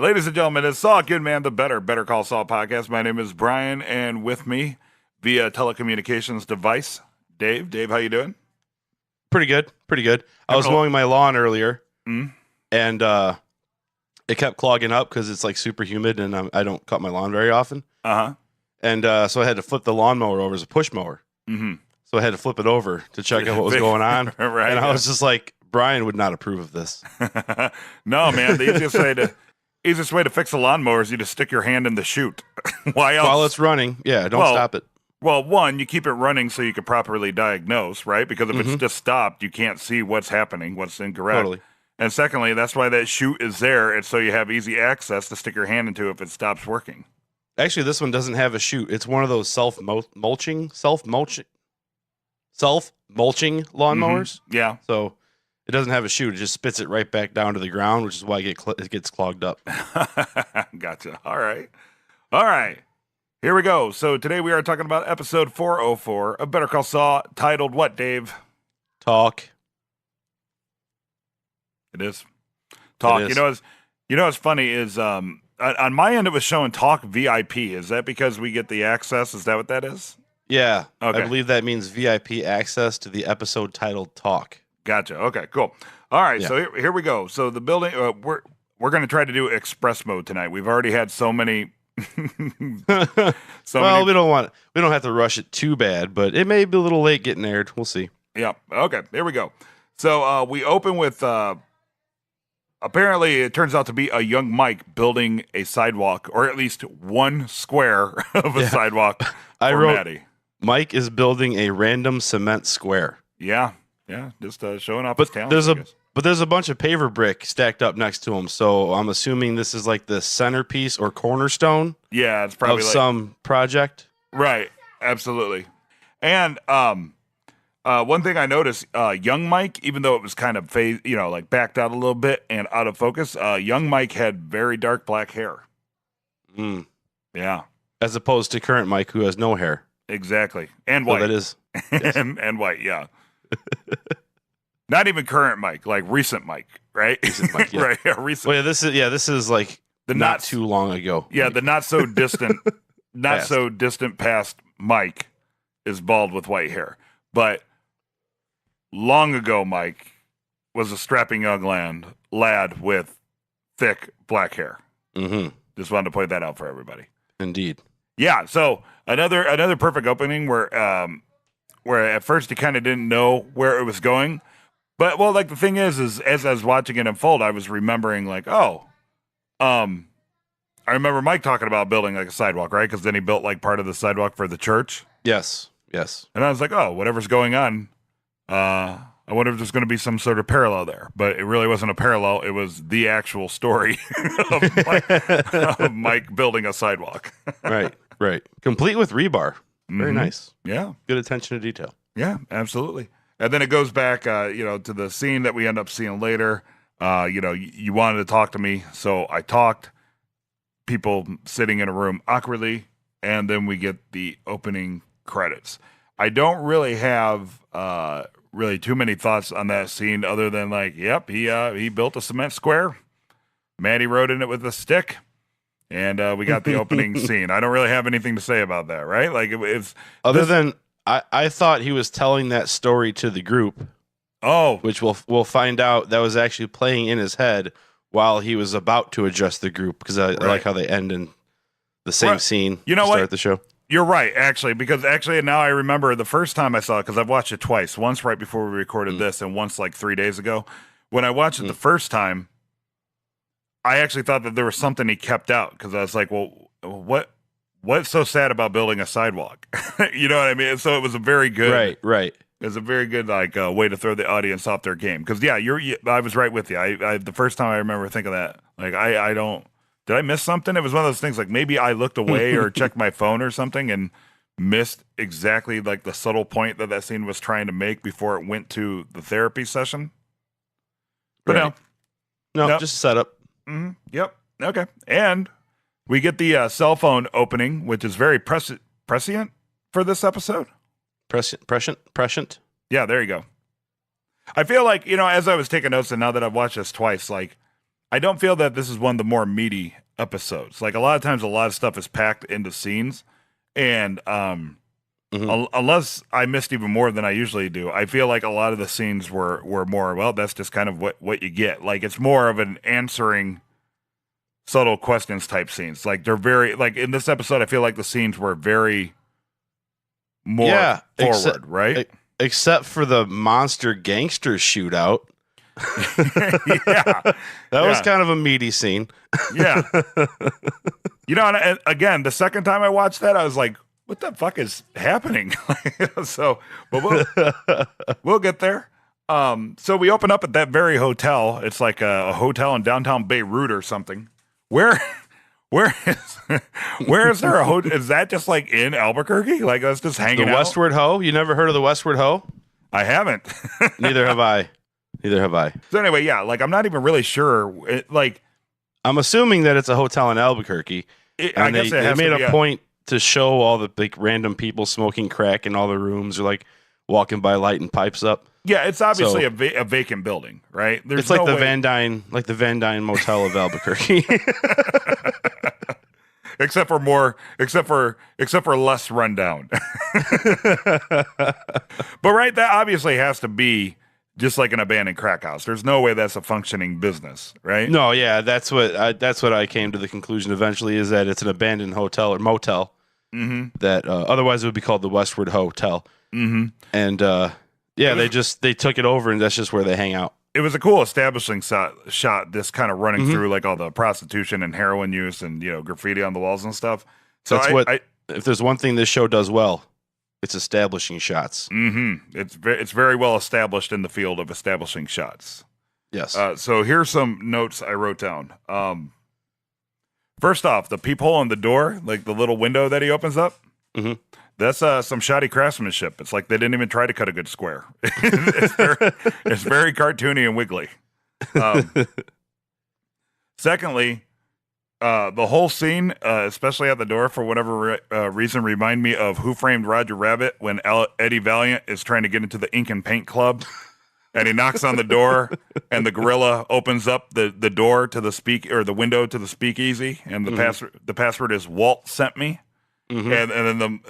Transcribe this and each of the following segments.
ladies and gentlemen, it's Saul Goodman, the Better Call Saul podcast. My name is Brian, and with me via telecommunications device, Dave. Dave, how you doing? Pretty good. I was mowing my lawn earlier, and it kept clogging up because it's like super humid, and I don't cut my lawn very often. And so I had to flip the lawnmower over as a push mower. So I had to flip it over to check out what was going on. Right, and I was just like, Brian would not approve of this. No, man. The easiest way to fix a lawnmower is you just stick your hand in the chute. Why else? While it's running, don't stop it. Well, one, you keep it running so you can properly diagnose, right? Because if it's just stopped, you can't see what's happening, what's incorrect. Totally. And secondly, that's why that chute is there, and so you have easy access to stick your hand into if it stops working. Actually, this one doesn't have a chute. It's one of those self-mulching lawnmowers. Yeah. So it doesn't have a chute. It just spits it right back down to the ground, which is why it gets clogged up. Gotcha. All right. Here we go. So today we are talking about episode 404 of Better Call Saul, titled what, Dave? Talk. It is. Talk. It is. You know what's funny is on my end it was showing Talk VIP. Is that because we get the access? Is that what that is? Yeah. Okay. I believe that means VIP access to the episode titled Talk. Gotcha. Okay, cool. All right, Yeah. so here we go. So the building, we're going to try to do express mode tonight. We've already had so many. We don't have to rush it too bad, but it may be a little late getting aired. We'll see. Yeah. Okay. Here we go. So we open with apparently it turns out to be a young Mike building a sidewalk, or at least one square of a sidewalk for Maddie. Mike is building a random cement square. Yeah. Just showing off his talent. There's a bunch of paver brick stacked up next to him, so I'm assuming this is like the centerpiece or cornerstone. Yeah, it's probably of some project. Right. Absolutely. And one thing I noticed, young Mike, even though it was kind of backed out a little bit and out of focus, young Mike had very dark black hair. Yeah. As opposed to current Mike, who has no hair. Exactly. And white. Well, that is. Yes. and white, yeah. Not even current Mike, like recent Mike, right? Recent Mike, yeah. Right, yeah, recent. Well, yeah, this is like the not too long ago. Yeah, Mike. the not so distant past Mike is bald with white hair. But long ago Mike was a strapping young lad with thick black hair. Just wanted to point that out for everybody. Indeed. Yeah, so another perfect opening where at first you kind of didn't know where it was going. But, the thing is as I was watching it unfold, I was remembering, I remember Mike talking about building, like, a sidewalk, right? Because then he built, like, part of the sidewalk for the church. Yes. And I was like, oh, whatever's going on, I wonder if there's going to be some sort of parallel there. But it really wasn't a parallel. It was the actual story of Mike building a sidewalk. Right. Complete with rebar. Very nice. Yeah. Good attention to detail. Yeah, absolutely. And then it goes back, to the scene that we end up seeing later. You wanted to talk to me, so I talked. People sitting in a room awkwardly, and then we get the opening credits. I don't really have really too many thoughts on that scene, other than he built a cement square. Maddie rode in it with a stick, and we got the opening scene. I don't really have anything to say about that, right? Like it's other than. I thought he was telling that story to the group. Oh. Which we'll find out that was actually playing in his head while he was about to address the group, because I like how they end in the same scene to start the show. You're right, actually, because now I remember the first time I saw it, because I've watched it twice, once right before we recorded this and once like 3 days ago. When I watched it the first time, I actually thought that there was something he kept out, because I was like, well, what's so sad about building a sidewalk? You know what I mean? So it was a very good, right. It was a very good way to throw the audience off their game. Because I was right with you. I the first time I remember thinking that, like, I don't, did I miss something? It was one of those things, like maybe I looked away or checked my phone or something and missed exactly like the subtle point that scene was trying to make before it went to the therapy session. But no, just a setup. Yep. Okay. And we get the cell phone opening, which is very prescient for this episode. Prescient. Yeah, there you go. I feel like, as I was taking notes, and now that I've watched this twice, like, I don't feel that this is one of the more meaty episodes. Like a lot of times, a lot of stuff is packed into scenes, and unless I missed even more than I usually do, I feel like a lot of the scenes were more, well, that's just kind of what you get. Like it's more of an answering subtle questions type scenes. Like they're very, like in this episode, I feel like the scenes were very more forward, right? Except for the monster gangster shootout. Yeah. That was kind of a meaty scene. Yeah. And again, the second time I watched that, I was like, what the fuck is happening? So, but we'll get there. So we open up at that very hotel. It's like a hotel in downtown Beirut or something. Where is there a hotel? Is that just like in Albuquerque? Like that's just hanging out? The Westward Ho? You never heard of the Westward Ho? I haven't. Neither have I. So anyway, yeah, like I'm not even really sure. I'm assuming that it's a hotel in Albuquerque. I guess they made a point to show all the like random people smoking crack in all the rooms or like walking by lighting pipes up. Yeah, it's obviously a vacant building, right? It's like the Van Dyne Motel of Albuquerque. except for less rundown. But right, that obviously has to be just like an abandoned crack house. There's no way that's a functioning business, right? No, yeah, that's what I came to the conclusion eventually, is that it's an abandoned hotel or motel that otherwise it would be called the Westward Hotel. Mm-hmm. And they took it over and that's just where they hang out. It was a cool establishing shot, this kind of running through like all the prostitution and heroin use and graffiti on the walls and stuff. So if there's one thing this show does well, it's establishing shots. Mm-hmm. It's very well established in the field of establishing shots. Yes. So here's some notes I wrote down. First off, the peephole on the door, like the little window that he opens up, that's some shoddy craftsmanship. It's like they didn't even try to cut a good square. It's very cartoony and wiggly. Secondly, the whole scene, especially at the door, for whatever reason, remind me of Who Framed Roger Rabbit when Eddie Valiant is trying to get into the Ink and Paint Club, and he knocks on the door, and the gorilla opens up the door to the window to the speakeasy, and the password is Walt sent me, and then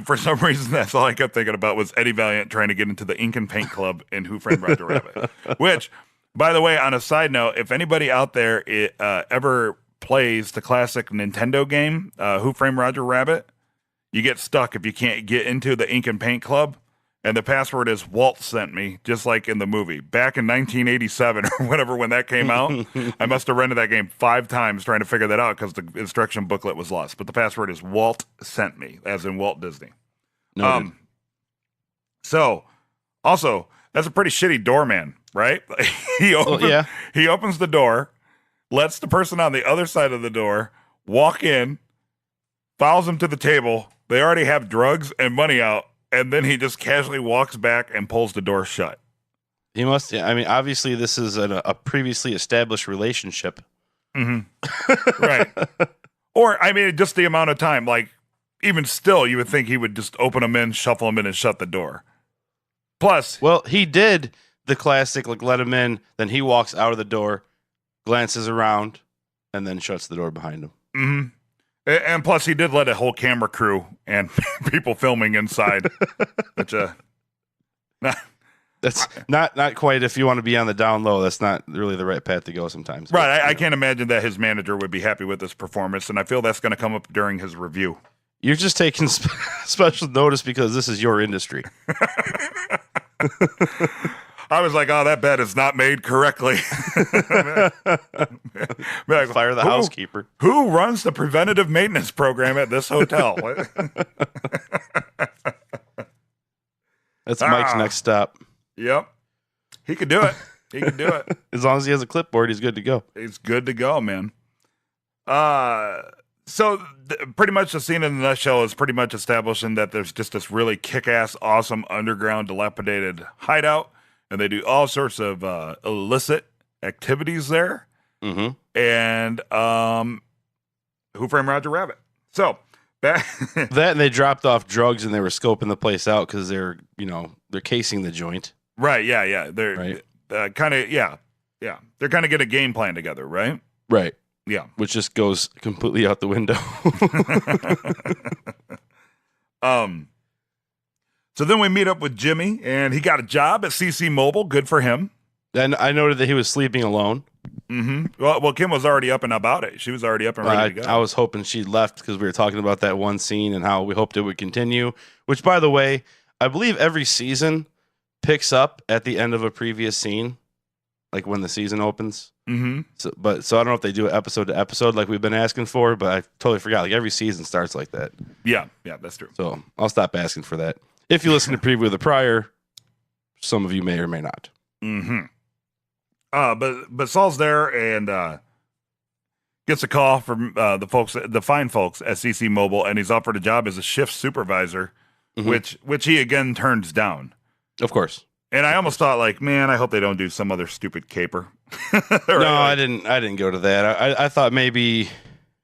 for some reason that's all I kept thinking about was Eddie Valiant trying to get into the Ink and Paint Club in Who Framed Roger Rabbit. Which, by the way, on a side note, if anybody out there ever plays the classic Nintendo game, Who Framed Roger Rabbit, you get stuck if you can't get into the Ink and Paint Club, and the password is Walt sent me, just like in the movie. Back in 1987 or whatever, when that came out, I must have rented that game 5 times trying to figure that out because the instruction booklet was lost. But the password is Walt sent me, as in Walt Disney. So, also, that's a pretty shitty doorman, right? He opens the door, lets the person on the other side of the door walk in, follows them to the table. They already have drugs and money out, and then he just casually walks back and pulls the door shut. He must. I mean, obviously, this is a previously established relationship. Mm-hmm. Right. Or, I mean, just the amount of time. Like, even still, you would think he would just open them in, shuffle them in, and shut the door. Plus, well, he did the classic, like, let him in, then he walks out of the door, glances around, and then shuts the door behind him. Mm-hmm. And plus, he did let a whole camera crew and people filming inside. Which, that's not quite, if you want to be on the down low, that's not really the right path to go sometimes. Right. I can't imagine that his manager would be happy with his performance, and I feel that's going to come up during his review. You're just taking special notice because this is your industry. I was like, oh, that bed is not made correctly. Fire the housekeeper. Who runs the preventative maintenance program at this hotel? That's Mike's next stop. Yep. He could do it. As long as he has a clipboard, he's good to go. He's good to go, man. So pretty much the scene in the nutshell is pretty much establishing that there's just this really kick-ass, awesome underground dilapidated hideout. And they do all sorts of illicit activities there. Mm-hmm. And Who Framed Roger Rabbit? So that and they dropped off drugs and they were scoping the place out because they're casing the joint. Right. Yeah. They're kind of Yeah. They're kind of getting a game plan together, right? Right. Yeah. Which just goes completely out the window. So then we meet up with Jimmy, and he got a job at CC Mobile. Good for him. And I noted that he was sleeping alone. Mm-hmm. Well, Kim was already up and about it. She was already up and ready to go. I was hoping she left because we were talking about that one scene and how we hoped it would continue. Which, by the way, I believe every season picks up at the end of a previous scene, like when the season opens. Mm-hmm. So I don't know if they do it episode to episode like we've been asking for, but I totally forgot. Like every season starts like that. Yeah, that's true. So I'll stop asking for that. If you listen to preview of the prior, some of you may or may not. Mm-hmm. But Saul's there and gets a call from the fine folks at CC Mobile, and he's offered a job as a shift supervisor, which he again turns down. Of course. And I almost thought, like, man, I hope they don't do some other stupid caper. Right? No, I didn't go to that. I thought maybe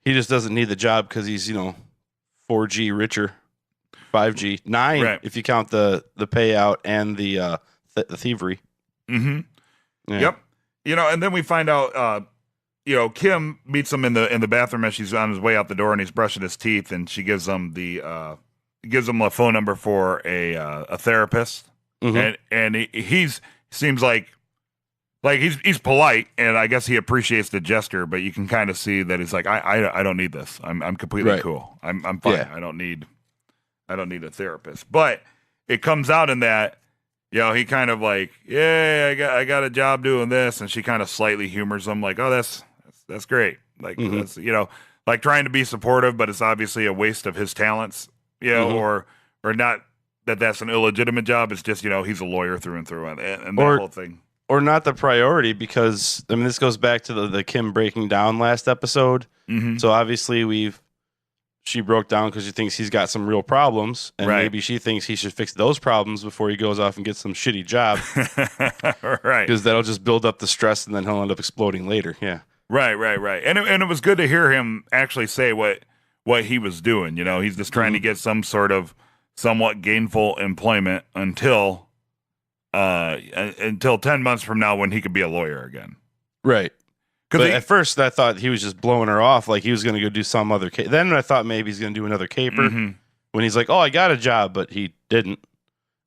he just doesn't need the job because he's 4G richer, 5G, 9 right. if you count the payout and the thievery. Mm-hmm. Yeah. Yep. And then we find out, Kim meets him in the bathroom as she's on his way out the door, and he's brushing his teeth, and she gives him a phone number for a therapist, and he seems like he's polite, and I guess he appreciates the gesture, but you can kind of see that he's like, I don't need this. I'm completely cool. I'm fine. Yeah. I don't need a therapist. But it comes out in that. He kind of like, yeah, I got a job doing this, and she kind of slightly humors him, like, oh, that's great, like that's like trying to be supportive, but it's obviously a waste of his talents, or not that's an illegitimate job. It's just he's a lawyer through and through, and that whole thing, or not the priority, because I mean this goes back to the Kim breaking down last episode. So obviously she broke down because she thinks he's got some real problems, and maybe she thinks he should fix those problems before he goes off and gets some shitty job. Right. Because that'll just build up the stress, and then he'll end up exploding later. Yeah. Right. And it was good to hear him actually say what he was doing. He's just trying to get some sort of somewhat gainful employment until 10 months from now when he could be a lawyer again. Right. But at first, I thought he was just blowing her off, like he was going to go do some other caper. Then I thought maybe he's going to do another caper. When he's like, "Oh, I got a job," but he didn't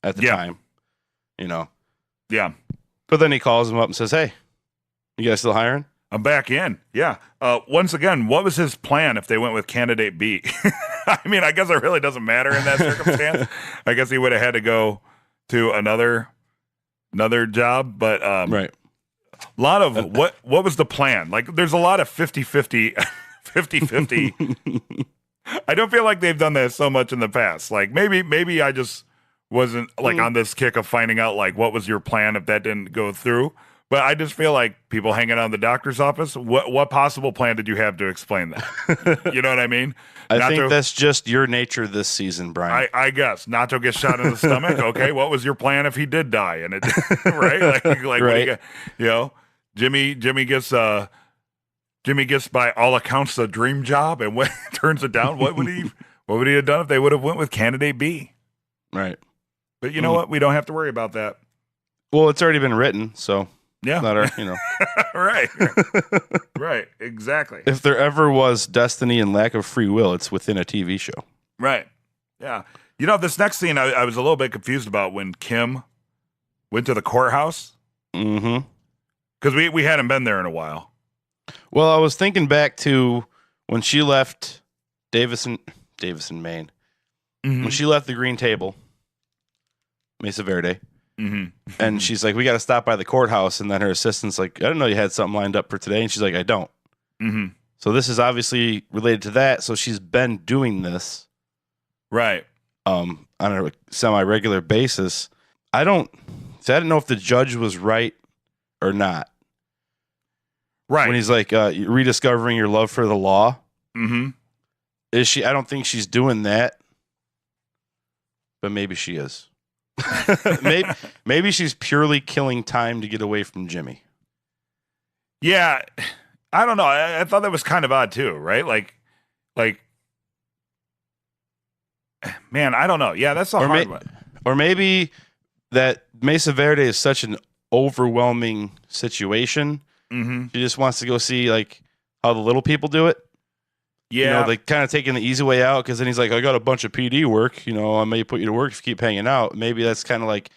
at the time. Yeah. But then he calls him up and says, "Hey, you guys still hiring?" I'm back in. Yeah. Once again, what was his plan if they went with candidate B? I mean, I guess it really doesn't matter in that circumstance. I guess he would have had to go to another job, but right. A lot of what was the plan? Like, there's a lot of 50-50. I don't feel like they've done that so much in the past. Like, maybe I just wasn't like on this kick of finding out like what was your plan if that didn't go through. But I just feel like people hanging out in the doctor's office. What possible plan did you have to explain that? You know what I mean? I think that's just your nature this season, Brian. I guess Nacho gets shot in the stomach. Okay, what was your plan if he did die? And it right, like right. Jimmy gets by all accounts a dream job, and when turns it down, what would he have done if they would have went with candidate B? Right. But you know what? We don't have to worry about that. Well, it's already been written, so. Yeah. Not our, Right. Right. Exactly. If there ever was destiny and lack of free will, it's within a TV show. Right. Yeah. This next scene I was a little bit confused about when Kim went to the courthouse. Mm-hmm. Because we hadn't been there in a while. Well, I was thinking back to when she left Davison, Maine. When she left the Green Table, Mesa Verde. And she's like, we got to stop by the courthouse. And then her assistant's like, I didn't know you had something lined up for today. And she's like, I don't. So this is obviously related to that. So she's been doing this. Right. On a semi-regular basis. I didn't know if the judge was right or not. Right. When he's like, rediscovering your love for the law. Is she? I don't think she's doing that. But maybe she is. maybe she's purely killing time to get away from Jimmy. Yeah, I don't know. I thought that was kind of odd too, right? Like, man, I don't know. Yeah, that's a hard one. Or maybe that Mesa Verde is such an overwhelming situation. Mm-hmm. She just wants to go see like how the little people do it. Yeah. You know, they kind of taking the easy way out because then he's like, I got a bunch of PD work. You know, I may put you to work if you keep hanging out. Maybe that's kind of like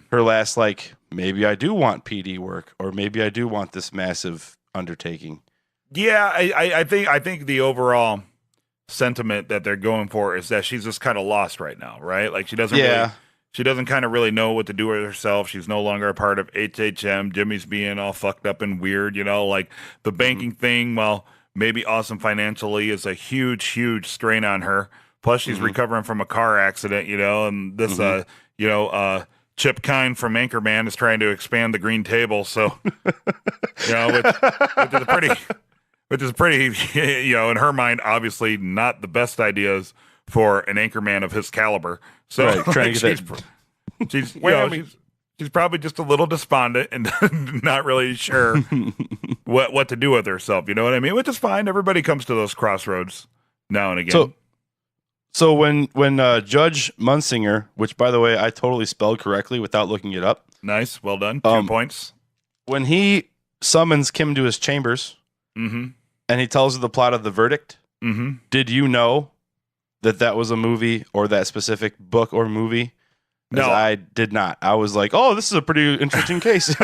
her last, like, maybe I do want PD work, or maybe I do want this massive undertaking. Yeah, I think the overall sentiment that they're going for is that she's just kind of lost right now, right? Like she doesn't kind of really know what to do with herself. She's no longer a part of HHM. Jimmy's being all fucked up and weird, you know, like the banking thing, well, maybe awesome financially is a huge strain on her. Plus she's recovering from a car accident, you know, and this, Chip Kine from Anchorman is trying to expand the green table. So, you know, which is pretty, you know, in her mind, obviously not the best ideas for an anchorman of his caliber. So right, she's probably just a little despondent and not really sure what to do with herself. You know what I mean? Which is fine. Everybody comes to those crossroads now and again. So when Judge Munsinger, which by the way I totally spelled correctly without looking it up. Nice, well done. 2 points. When he summons Kim to his chambers, and he tells her the plot of the verdict, did you know that was a movie or that specific book or movie? No, I did not. I was like, oh, this is a pretty interesting case.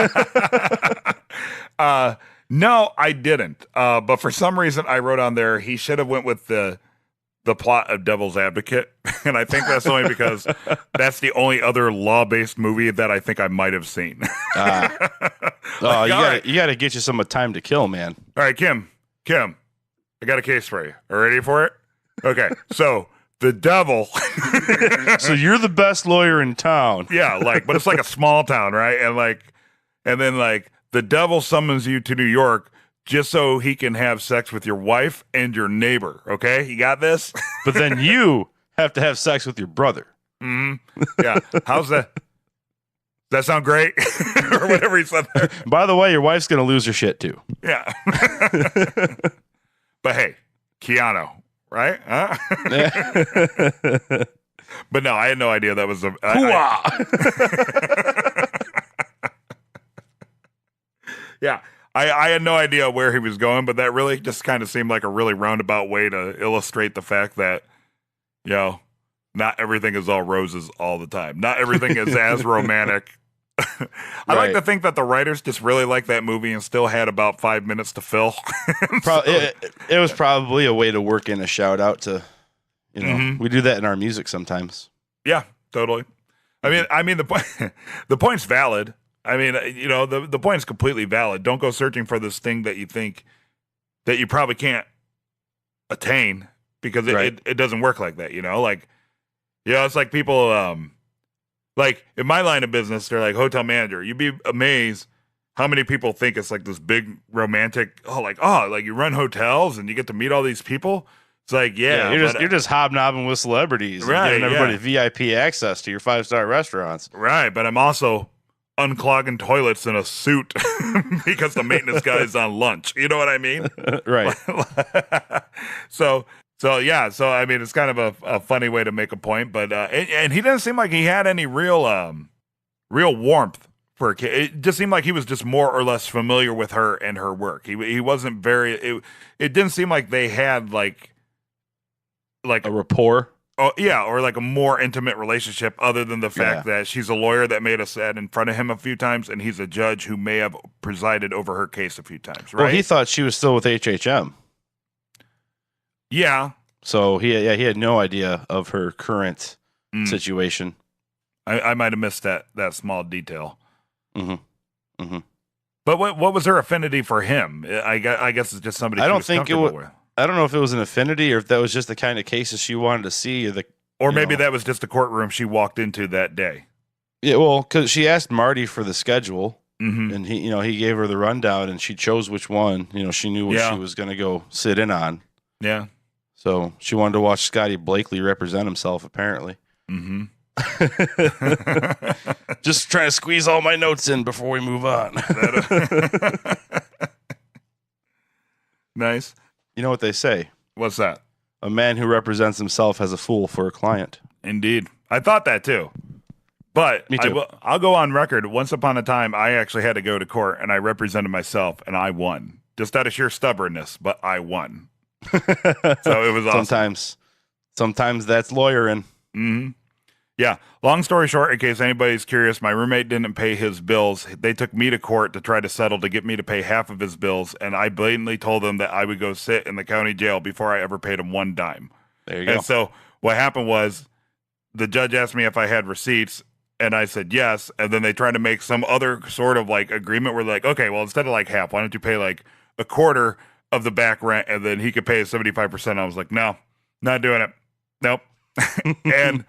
No, I didn't. But for some reason, I wrote on there he should have went with the plot of Devil's Advocate, and I think that's only because that's the only other law-based movie that I think I might have seen. You gotta get you some Time to Kill, man. All right, Kim, I got a case for you. Are you ready for it? Okay, so the devil. So you're the best lawyer in town. Yeah, but it's like a small town, right? And then the devil summons you to New York just so he can have sex with your wife and your neighbor. Okay, you got this? But then you have to have sex with your brother. Yeah. How's that? Does that sound great? Or whatever he said there. By the way, your wife's gonna lose her shit too. Yeah. But hey, Keanu, right? Huh? But no, I had no idea that was a. Yeah. I had no idea where he was going, but that really just kind of seemed like a really roundabout way to illustrate the fact that, you know, not everything is all roses all the time. Not everything is as romantic. I like to think that the writers just really liked that movie and still had about 5 minutes to fill. It was probably a way to work in a shout out to, you know, we do that in our music sometimes. Yeah, totally. I mean the point's valid. I mean, you know, the point's completely valid. Don't go searching for this thing that you think that you probably can't attain because it doesn't work like that, you know? Like, you know, it's like people, like in my line of business, they're like hotel manager. You'd be amazed how many people think it's like this big romantic, like you run hotels and you get to meet all these people. It's like, you're just hobnobbing with celebrities, right? And giving everybody VIP access to your 5-star restaurants, right? But I'm also unclogging toilets in a suit because the maintenance guy is on lunch. You know what I mean? Right. So I mean, it's kind of a funny way to make a point, but and he didn't seem like he had any real warmth for a kid. It just seemed like he was just more or less familiar with her and her work. He wasn't very. It didn't seem like they had like a rapport. Oh yeah, or like a more intimate relationship, other than the fact that she's a lawyer that made a set in front of him a few times, and he's a judge who may have presided over her case a few times. Right? Well, he thought she was still with HHM. Yeah. So he had no idea of her current situation. I might have missed that small detail. Mm-hmm. But what was her affinity for him? I guess it's just somebody. I don't think it was. With. I don't know if it was an affinity or if that was just the kind of cases she wanted to see. Or maybe that was just the courtroom she walked into that day. Yeah, well, because she asked Marty for the schedule, and he gave her the rundown, and she chose which one. You know, she knew what she was going to go sit in on. Yeah. So she wanted to watch Scotty Blakely represent himself, apparently. Mm-hmm. Just trying to squeeze all my notes in before we move on. Nice. You know what they say? What's that? A man who represents himself has a fool for a client. Indeed. I thought that too. But Me too. I'll go on record. Once upon a time, I actually had to go to court, and I represented myself, and I won. Just out of sheer stubbornness, but I won. So it was awesome. Sometimes that's lawyering. Mm-hmm. Yeah. Long story short, in case anybody's curious, my roommate didn't pay his bills. They took me to court to try to settle to get me to pay half of his bills, and I blatantly told them that I would go sit in the county jail before I ever paid him one dime. There you go. And so what happened was the judge asked me if I had receipts, and I said yes. And then they tried to make some other sort of like agreement where like, okay, well, instead of like half, why don't you pay like a quarter of the back rent, and then he could pay 75%. I was like, no, not doing it. Nope. and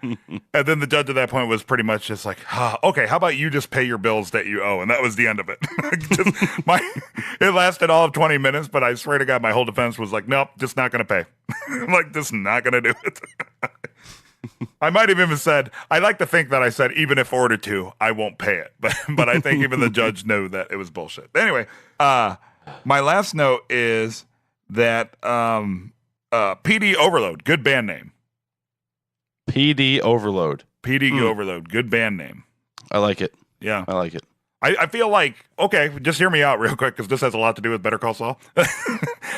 then the judge at that point was pretty much just like, okay, how about you just pay your bills that you owe? And that was the end of it. It lasted all of 20 minutes, but I swear to God, my whole defense was like, nope, just not going to pay. I'm like, just not going to do it. I might have even said, I like to think that I said, even if ordered to, I won't pay it. But I think even the judge knew that it was bullshit. Anyway, my last note is that PD Overload, good band name. PD Overload. PD Overload, good band name. I like it. Yeah. I like it. I feel like, okay, just hear me out real quick, because this has a lot to do with Better Call Saul.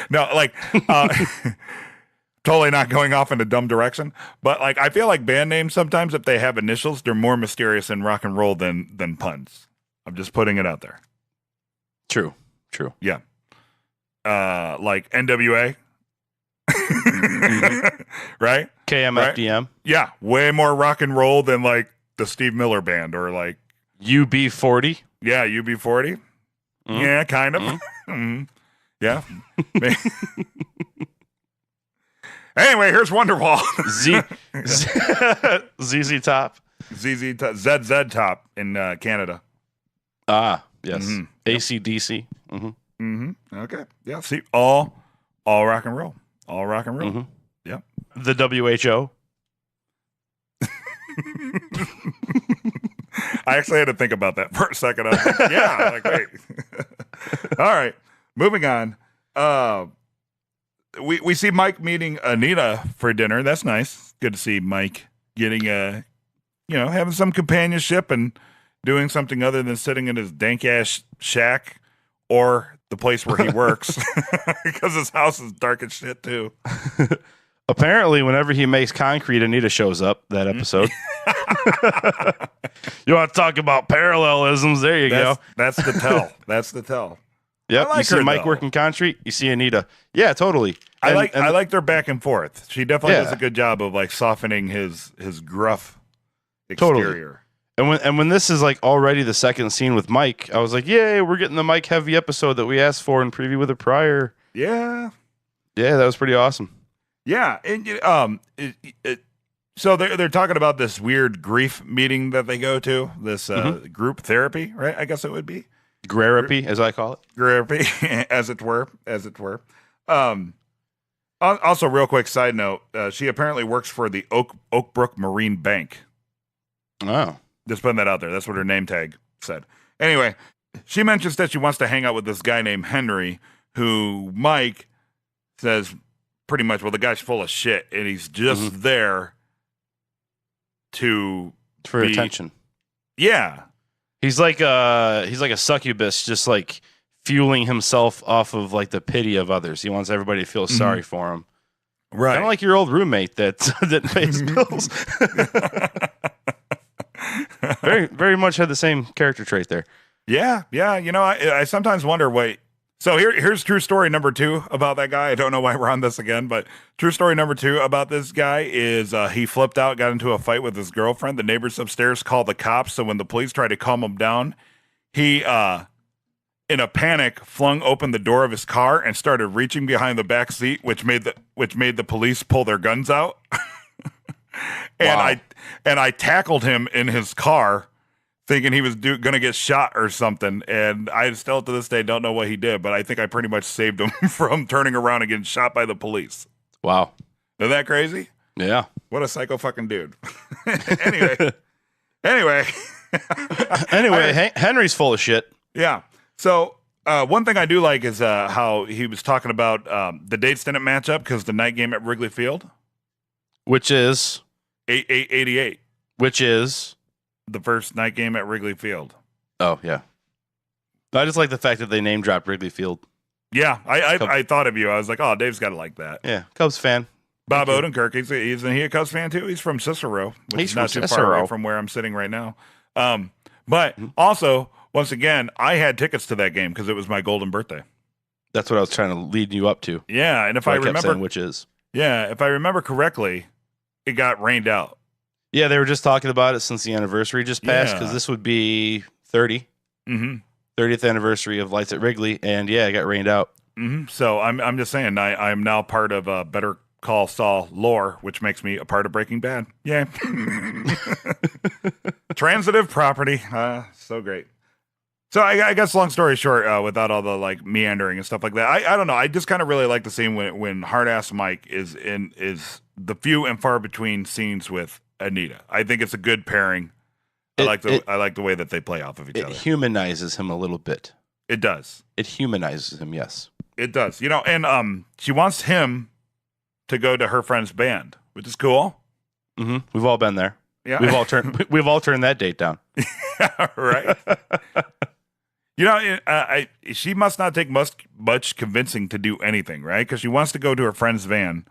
No, like, totally not going off in a dumb direction, but like, I feel like band names sometimes, if they have initials, they're more mysterious in rock and roll than puns. I'm just putting it out there. True. Yeah. Like NWA. Right? KMFDM. Right? Yeah, way more rock and roll than like the Steve Miller Band or like UB40. Yeah, UB40. Yeah, kind of. Yeah. Anyway, here's Wonderwall. ZZ Top. ZZ Top in Canada. Ah, yes. AC/DC. Okay. Yeah. See, all rock and roll. All rock and roll. Yeah. The WHO. I actually had to think about that for a second. I was like, yeah, like, wait. All right. Moving on. We see Mike meeting Anita for dinner. That's nice. Good to see Mike getting having some companionship and doing something other than sitting in his dank ass shack or the place where he works, because his house is dark as shit too. Apparently, whenever he makes concrete, Anita shows up that episode. You want to talk about parallelisms? There you go. That's the tell. That's the tell. Yep. Like you see Mike working concrete. You see Anita. Yeah, totally. I like their back and forth. She definitely does a good job of like softening his gruff exterior. Totally. And when this is like already the second scene with Mike, I was like, yay, we're getting the Mike heavy episode that we asked for in preview with a prior. Yeah. Yeah, that was pretty awesome. Yeah. And so they're talking about this weird grief meeting that they go to, this group therapy, right? I guess it would be. Grarapy, as I call it. Grarapy, as it were. Also, real quick side note, she apparently works for the Oakbrook Marine Bank. Oh. Just putting that out there. That's what her name tag said. Anyway, she mentions that she wants to hang out with this guy named Henry, who Mike says pretty much, well, the guy's full of shit, and he's just there for attention. Yeah. He's like a succubus, just like fueling himself off of like the pity of others. He wants everybody to feel sorry for him. Right. Kind of like your old roommate that pays bills. Very, very much had the same character trait there. Yeah. I sometimes wonder, wait. So here's true story number 2 about that guy. I don't know why we're on this again, but true story number 2 about this guy is he flipped out, got into a fight with his girlfriend. The neighbors upstairs called the cops. So when the police tried to calm him down, he, in a panic, flung open the door of his car and started reaching behind the back seat, which made the police pull their guns out. And I tackled him in his car, thinking he was going to get shot or something. And I still to this day don't know what he did, but I think I pretty much saved him from turning around and getting shot by the police. Wow. Isn't that crazy? Yeah. What a psycho fucking dude. Anyway. Henry's full of shit. Yeah. So one thing I do like is how he was talking about the dates didn't match up because the night game at Wrigley Field. Which is? 88. Which is? the first night game at Wrigley Field. Oh yeah. I just like the fact that they name dropped Wrigley Field. Yeah, I thought of you. I was like, oh, Dave's got to like that. Yeah, Cubs fan. Bob Odenkirk, isn't he a Cubs fan too? He's from Cicero, which is not too far away from where I'm sitting right now. But also, once again, I had tickets to that game because it was my golden birthday. That's what I was trying to lead you up to. Yeah, and if I remember, which is if I remember correctly, it got rained out. Yeah, they were just talking about it since the anniversary just passed because this would be 30. 30th anniversary of Lights at Wrigley, and yeah, it got rained out. So I'm just saying, I'm now part of Better Call Saul lore, which makes me a part of Breaking Bad. Yeah. Transitive property. So great. So I guess long story short, without all the like meandering and stuff like that, I don't know. I just kind of really like the scene when Hard Ass Mike is the few and far between scenes with Anita. I think it's a good pairing. I like the way that they play off of each other. It humanizes him a little bit. It does. It humanizes him, yes. It does. And she wants him to go to her friend's band, which is cool. We've all been there. Yeah. We've all turned that date down. Right. She must not take much convincing to do anything, right? Because she wants to go to her friend's band.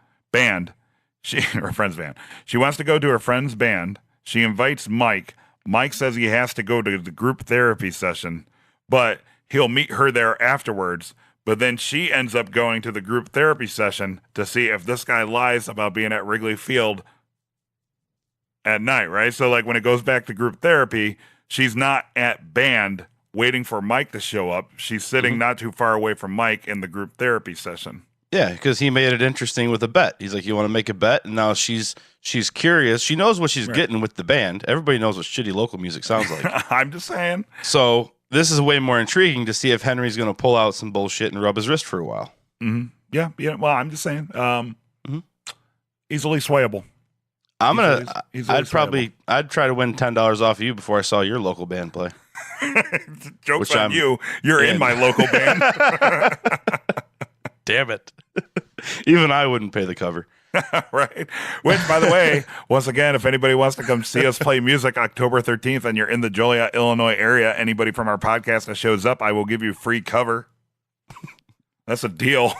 She wants to go to her friend's band. She invites Mike. Mike says he has to go to the group therapy session, but he'll meet her there afterwards. But then she ends up going to the group therapy session to see if this guy lies about being at Wrigley Field at night, right? So like when it goes back to group therapy, she's not at band waiting for Mike to show up. She's sitting not too far away from Mike in the group therapy session. Yeah, because he made it interesting with a bet. He's like, you want to make a bet? And now she's curious. She knows what she's getting with the band. Everybody knows what shitty local music sounds like. I'm just saying. So this is way more intriguing to see if Henry's going to pull out some bullshit and rub his wrist for a while. Yeah. Well, I'm just saying. Easily swayable. I'd try to win $10 off of you before I saw your local band play. Joke's on you. You're in my local band. Damn it. Even I wouldn't pay the cover. Right. Which, by the way, once again, if anybody wants to come see us play music October 13th and you're in the Joliet, Illinois area, anybody from our podcast that shows up, I will give you free cover. That's a deal.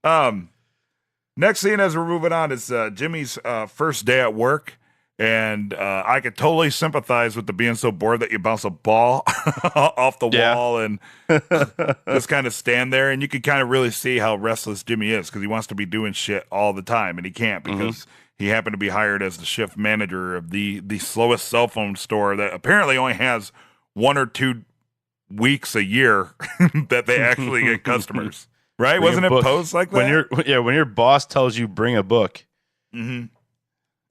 Next scene as we're moving on is Jimmy's first day at work. And I could totally sympathize with the being so bored that you bounce a ball off the wall and just kind of stand there. And you can kind of really see how restless Jimmy is because he wants to be doing shit all the time. And he can't because he happened to be hired as the shift manager of the slowest cell phone store that apparently only has 1 or 2 weeks a year that they actually get customers. Right? Wasn't it posed like that? When your boss tells you bring a book,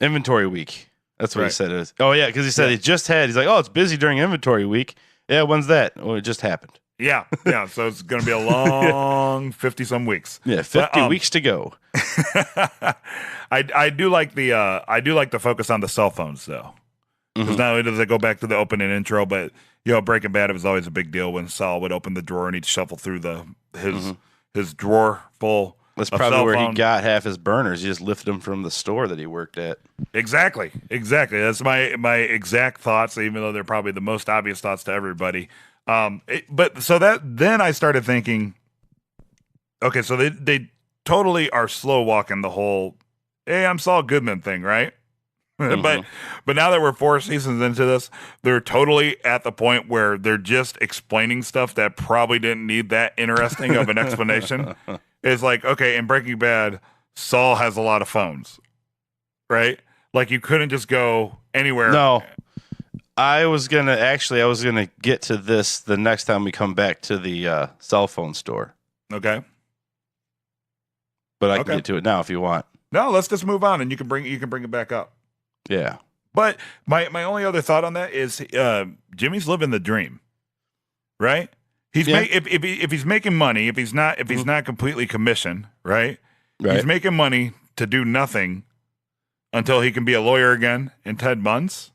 inventory week. That's what he said it is. Oh, yeah, because he said he just had, he's like, oh, it's busy during inventory week. Yeah, when's that? Well, it just happened. Yeah, so it's going to be a long 50-some weeks. Yeah, 50 weeks to go. I do like the focus on the cell phones, though. Because not only does it go back to the opening intro, but, Breaking Bad, it was always a big deal when Saul would open the drawer and he'd shuffle through his drawer full. That's probably where he got half his burners. He just lifted them from the store that he worked at. Exactly. That's my exact thoughts, even though they're probably the most obvious thoughts to everybody. Then I started thinking, okay, so they totally are slow walking the whole, hey, I'm Saul Goodman thing, right? But now that we're 4 seasons into this, they're totally at the point where they're just explaining stuff that probably didn't need that interesting of an explanation. It's like, okay, in Breaking Bad, Saul has a lot of phones, right? Like you couldn't just go anywhere. No, I was gonna get to this the next time we come back to the cell phone store. Okay, but I can get to it now if you want. No, let's just move on, and you can bring it back up. Yeah, but my only other thought on that is Jimmy's living the dream, right? If he's making money, if he's not completely commissioned, right? He's making money to do nothing until he can be a lawyer again in 10 months.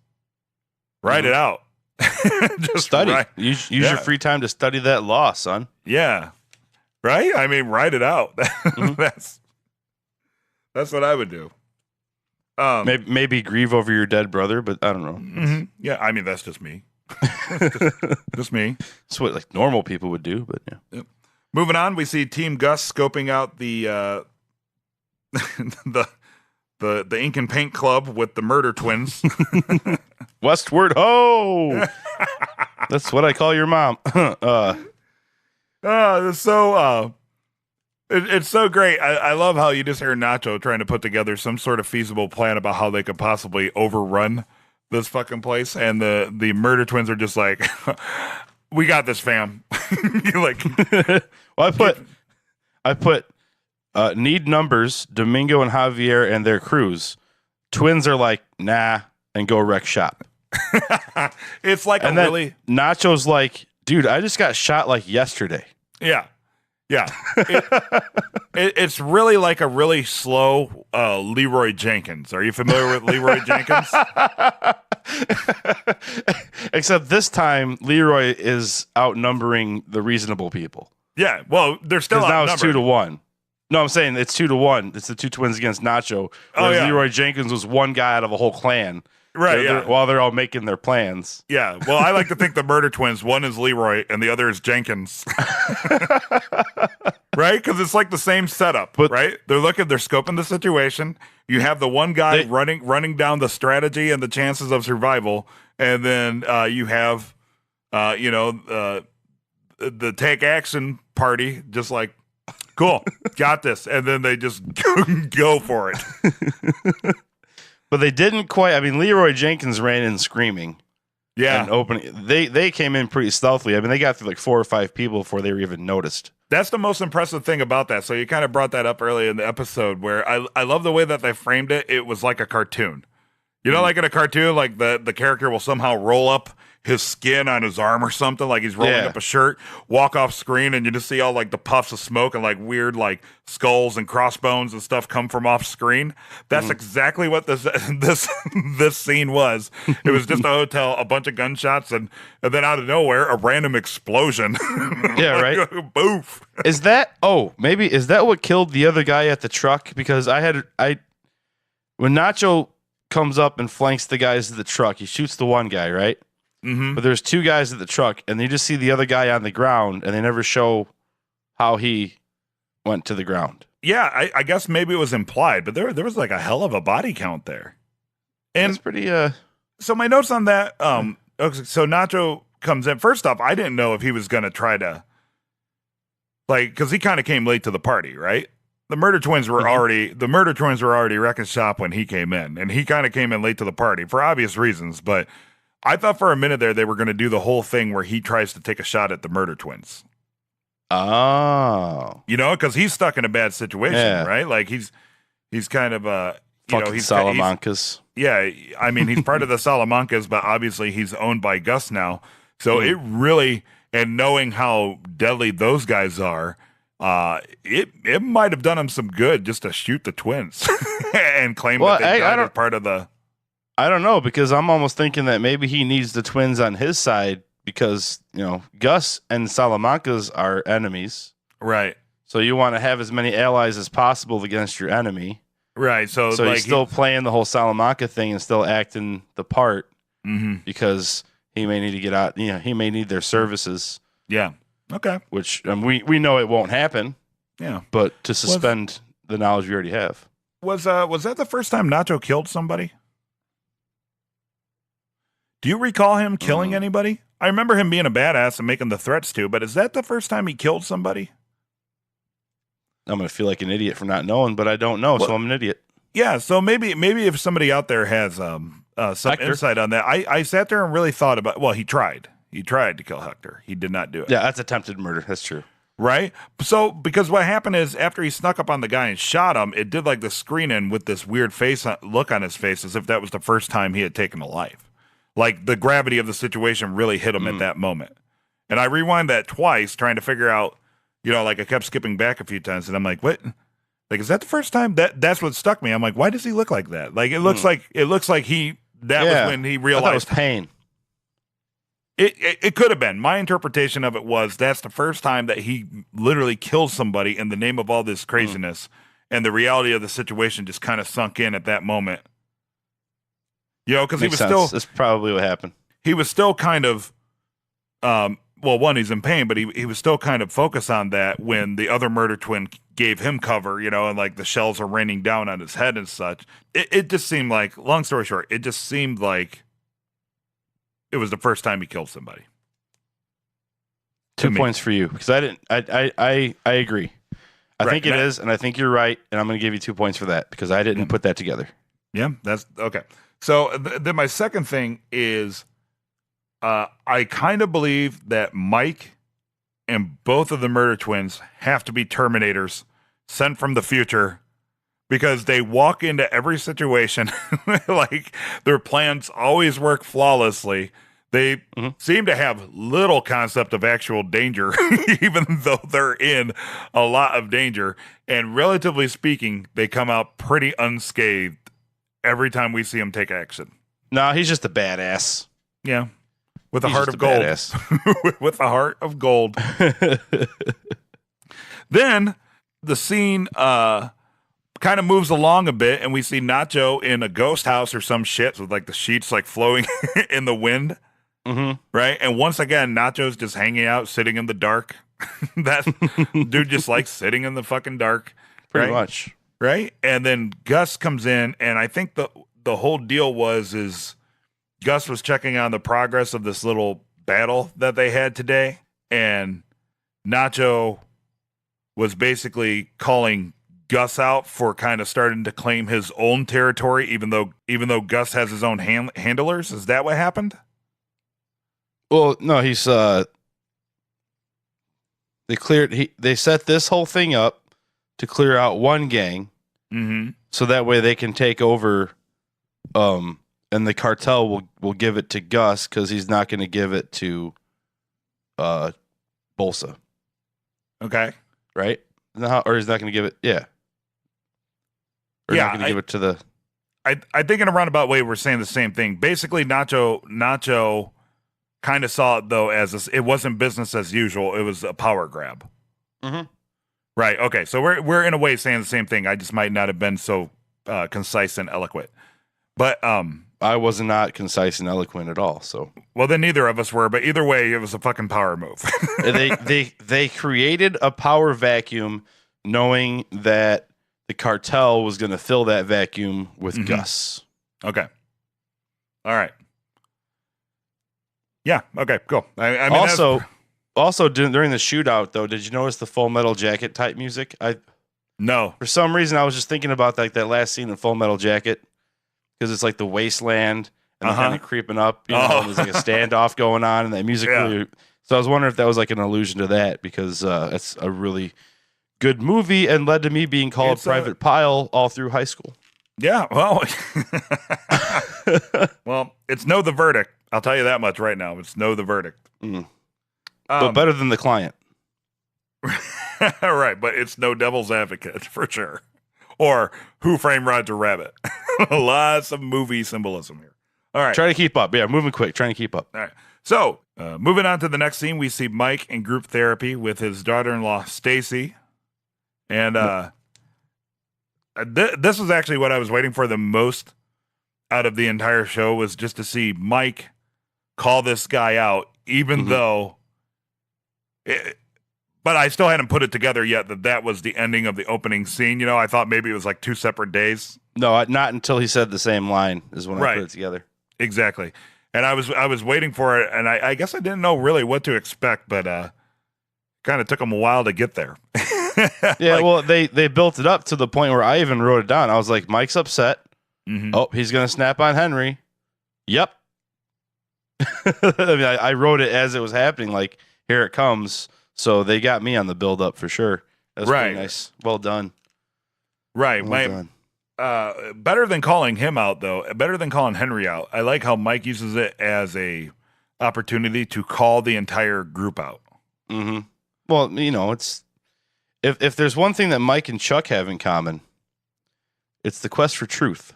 Write it out. Just study. Use your free time to study that law, son. Yeah. Right? I mean, write it out. That's what I would do. Maybe grieve over your dead brother, but I don't know. Mm-hmm. Yeah, I mean that's just me. just me. That's what like normal people would do, but yeah. Yep. Moving on, we see Team Gus scoping out the the Ink and Paint Club with the murder twins. Westward ho! That's what I call your mom. It's so great. I love how you just hear Nacho trying to put together some sort of feasible plan about how they could possibly overrun this fucking place, and the murder twins are just like, "We got this, fam." Like, well, I put need numbers, Domingo and Javier and their crews. Twins are like, nah, and go wreck shop. It's like and then Nacho's like, dude, I just got shot like yesterday. Yeah. It's really like a really slow Leroy Jenkins. Are you familiar with Leroy Jenkins? Except this time, Leroy is outnumbering the reasonable people. Yeah, well, they're still outnumbered. Now it's 2-1. No, I'm saying it's 2-1. It's the two twins against Nacho. Whereas Leroy Jenkins was one guy out of a whole clan. Right, while they're all making their plans. Yeah, well, I like to think the murder twins, one is Leroy and the other is Jenkins. Right? Because it's like the same setup, right? They're scoping the situation. You have the one guy running down the strategy and the chances of survival, and then you have, the take action party, just like, cool, got this, and then they just go for it. But they didn't quite. I mean, Leroy Jenkins ran in screaming. Yeah. And opening. They came in pretty stealthily. I mean, they got through like 4 or 5 people before they were even noticed. That's the most impressive thing about that. So you kind of brought that up earlier in the episode where I love the way that they framed it. It was like a cartoon. You know, like in a cartoon, like the character will somehow roll up his skin on his arm or something, like he's rolling up a shirt, walk off screen, and you just see all like the puffs of smoke and like weird like skulls and crossbones and stuff come from off screen. That's exactly what this scene was. It was just a hotel, a bunch of gunshots, and then out of nowhere, a random explosion. Yeah, right. Boof. Is that what killed the other guy at the truck? Because when Nacho comes up and flanks the guys at the truck, he shoots the one guy, right? Mm-hmm. But there's 2 guys at the truck, and you just see the other guy on the ground, and they never show how he went to the ground. Yeah, I guess maybe it was implied, but there was like a hell of a body count there. And that's pretty. So my notes on that. So Nacho comes in. First off, I didn't know if he was going to try to, like, because he kind of came late to the party, right? The murder twins were already wrecking shop when he came in, and he kind of came in late to the party for obvious reasons, but. I thought for a minute there they were going to do the whole thing where he tries to take a shot at the murder twins. Oh. You know, because he's stuck in a bad situation, right? Like he's kind of he's Salamancas. I mean he's part of the Salamancas, but obviously he's owned by Gus now. So it really, and knowing how deadly those guys are, it might have done him some good just to shoot the twins and claim that they died as part of the. I don't know, because I'm almost thinking that maybe he needs the twins on his side because, Gus and Salamancas are enemies. Right. So you want to have as many allies as possible against your enemy. Right. So like he's still playing the whole Salamanca thing and still acting the part because he may need to get out. He may need their services. Yeah. Okay. Which we know it won't happen. Yeah. But to suspend the knowledge we already have. Was that the first time Nacho killed somebody? Do you recall him killing anybody? I remember him being a badass and making the threats too, but is that the first time he killed somebody? I'm going to feel like an idiot for not knowing, but I don't know, so I'm an idiot. Yeah, so maybe if somebody out there has some Hector. Insight on that. I sat there and really thought about, well, he tried. He tried to kill Hector. He did not do it. Yeah, that's attempted murder. That's true. Right? So, because what happened is after he snuck up on the guy and shot him, it did like the screen in with this weird look on his face as if that was the first time he had taken a life. Like the gravity of the situation really hit him at that moment. And I rewind that twice trying to figure out, like I kept skipping back a few times and I'm like, what? Like, is that the first time? That's what struck me. I'm like, why does he look like that? Like, it looks like was when he realized. I thought it was pain. It could have been. My interpretation of it was that's the first time that he literally killed somebody in the name of all this craziness. And the reality of the situation just kind of sunk in at that moment. You know, because he was sense. still That's probably what happened. He was still kind of well, one, he's in pain, but he was still kind of focused on that when the other murder twin gave him cover, you know, and like the shells are raining down on his head and such. It just seemed like, long story short, it just seemed like it was the first time he killed somebody. 2 points for you because I agree. I think it is, and I think you're right, and I'm going to give you 2 points for that because I didn't put that together. Yeah, that's okay. So then my second thing is, I kind of believe that Mike and both of the murder twins have to be Terminators sent from the future because they walk into every situation like their plans always work flawlessly. They seem to have little concept of actual danger, even though they're in a lot of danger. And relatively speaking, they come out pretty unscathed every time we see him take action. No, he's just a badass. Yeah. With a heart of gold. With a heart of gold. Then the scene kind of moves along a bit, and we see Nacho in a ghost house or some shit with like the sheets like flowing in the wind. Mm-hmm. Right? And once again, Nacho's just hanging out, sitting in the dark. That dude just likes sitting in the fucking dark. Pretty much. Right? And then Gus comes in, and I think the whole deal is Gus was checking on the progress of this little battle that they had today, and Nacho was basically calling Gus out for kind of starting to claim his own territory, even though Gus has his own handlers. Is that what happened? Well, no, he's they set this whole thing up to clear out one gang, so that way they can take over, and the cartel will give it to Gus because he's not going to give it to Bolsa. Okay. Right? Or he's not going to give it, yeah. Or not going to give it to the... I think in a roundabout way we're saying the same thing. Basically, Nacho kind of saw it, though, as it wasn't business as usual. It was a power grab. Mm-hmm. Right, okay. So we're in a way saying the same thing. I just might not have been so concise and eloquent. But... I was not concise and eloquent at all. So, well, then neither of us were. But either way, it was a fucking power move. they created a power vacuum, knowing that the cartel was going to fill that vacuum with Gus. Okay. All right. Yeah. Okay. Cool. I mean, also during the shootout, though, did you notice the Full Metal Jacket type music? No. For some reason, I was just thinking about that last scene in Full Metal Jacket. Because it's like the wasteland and they're kind of creeping up, you know, and there's like a standoff going on and that music. Really, so I was wondering if that was like an allusion to that because it's a really good movie and led to me being called Private Pile all through high school. Yeah, well, well, it's Know the Verdict. I'll tell you that much right now. It's Know the Verdict. But better than The Client. Right, but it's no Devil's Advocate for sure. Or Who Framed Roger Rabbit. Lots of movie symbolism here. All right. Try to keep up. Yeah, moving quick. Trying to keep up. All right. So, moving on to the next scene, we see Mike in group therapy with his daughter-in-law, Stacy. And this was actually what I was waiting for the most out of the entire show, was just to see Mike call this guy out, even though... But I still hadn't put it together yet that was the ending of the opening scene. You know, I thought maybe it was like 2 separate days. No, not until he said the same line is when I put it together. Exactly. And I was waiting for it, and I guess I didn't know really what to expect, but kind of took them a while to get there. Yeah, well, they built it up to the point where I even wrote it down. I was like, Mike's upset. Oh, he's going to snap on Henry. Yep. I mean, I wrote it as it was happening, like, here it comes. So they got me on the build up for sure. That's pretty nice. Well done. Right. Well done. Better than calling him out, though. Better than calling Henry out. I like how Mike uses it as a opportunity to call the entire group out. Well, you know, it's if there's one thing that Mike and Chuck have in common, it's the quest for truth.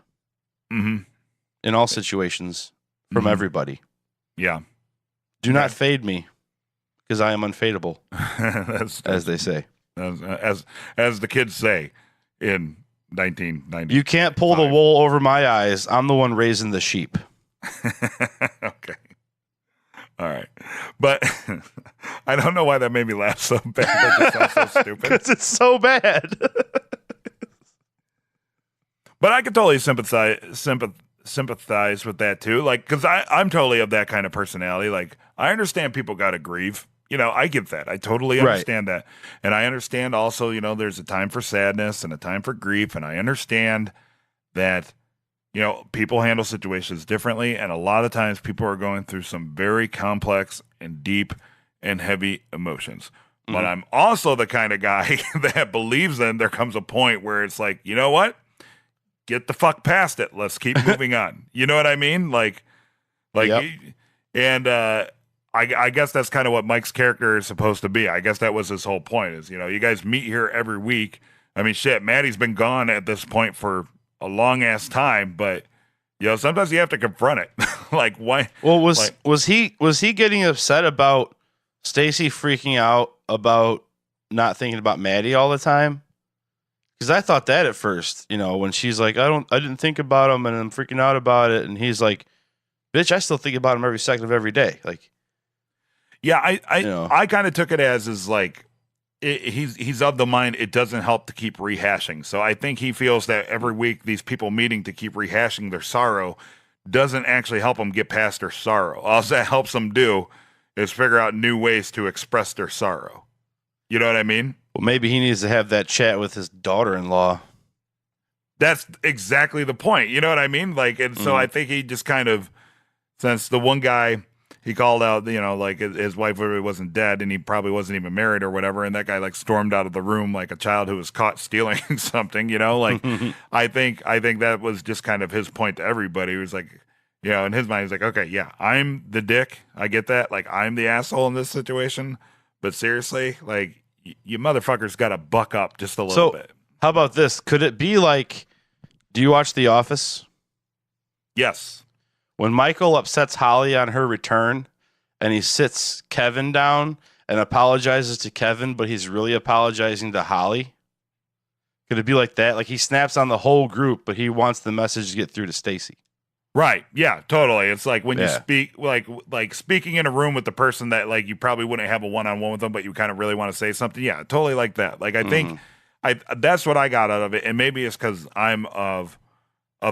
In all situations, from everybody. Yeah. Do not fade me. Because I am unfadable, as they say. As the kids say in 1990. You can't pull the wool over my eyes. I'm the one raising the sheep. Okay. All right. But I don't know why that made me laugh so bad. That just sounds so stupid. Because it's so bad. But I could totally sympathize with that too. Like, because I'm totally of that kind of personality. Like, I understand people got to grieve. I get that. I totally understand that. And I understand also, there's a time for sadness and a time for grief. And I understand that, people handle situations differently. And a lot of times people are going through some very complex and deep and heavy emotions. Mm-hmm. But I'm also the kind of guy that believes in there comes a point where it's like, you know what? Get the fuck past it. Let's keep moving on. You know what I mean? Yep. And I guess that's kind of what Mike's character is supposed to be. I guess that was his whole point is, you guys meet here every week. I mean, shit, Maddie's been gone at this point for a long ass time, but sometimes you have to confront it. Like, why? Well, was he getting upset about Stacy freaking out about not thinking about Maddie all the time? Because I thought that at first, when she's like, I didn't think about him and I'm freaking out about it. And he's like, bitch, I still think about him every second of every day. Like, yeah, I kind of took it as like, he's of the mind it doesn't help to keep rehashing. So I think he feels that every week these people meeting to keep rehashing their sorrow doesn't actually help them get past their sorrow. All that helps them do is figure out new ways to express their sorrow. You know what I mean? Well, maybe he needs to have that chat with his daughter-in-law. That's exactly the point. You know what I mean? Like, and so I think he just kind of, since the one guy he called out, like his wife really wasn't dead and he probably wasn't even married or whatever. And that guy like stormed out of the room like a child who was caught stealing something, like I think that was just kind of his point to everybody. He was like, in his mind, he's like, okay, yeah, I'm the dick. I get that. Like, I'm the asshole in this situation. But seriously, like, you motherfuckers got to buck up just a little bit. How about this? Could it be like, do you watch The Office? Yes. When Michael upsets Holly on her return and he sits Kevin down and apologizes to Kevin, but he's really apologizing to Holly. Could it be like that? Like he snaps on the whole group, but he wants the message to get through to Stacy. Right. Yeah, totally. It's like when you speak, like speaking in a room with the person that like you probably wouldn't have a one-on-one with them, but you kind of really want to say something. Yeah, totally like that. Like I think that's what I got out of it. And maybe it's because I'm of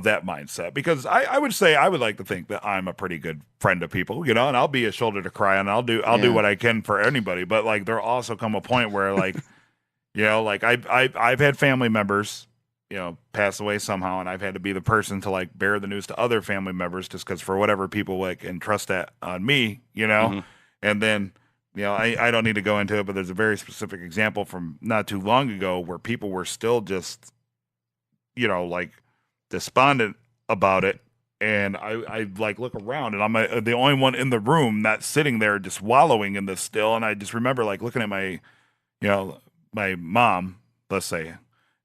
that mindset, because I would say I would like to think that I'm a pretty good friend to people, and I'll be a shoulder to cry on. I'll do what I can for anybody. But like there'll also come a point where like, like I've had family members, pass away somehow, and I've had to be the person to like bear the news to other family members just because for whatever people like entrust that on me, and then I don't need to go into it, but there's a very specific example from not too long ago where people were still just, like despondent about it, and I like look around and I'm the only one in the room that's sitting there just wallowing in this still, and I just remember like looking at my my mom, let's say,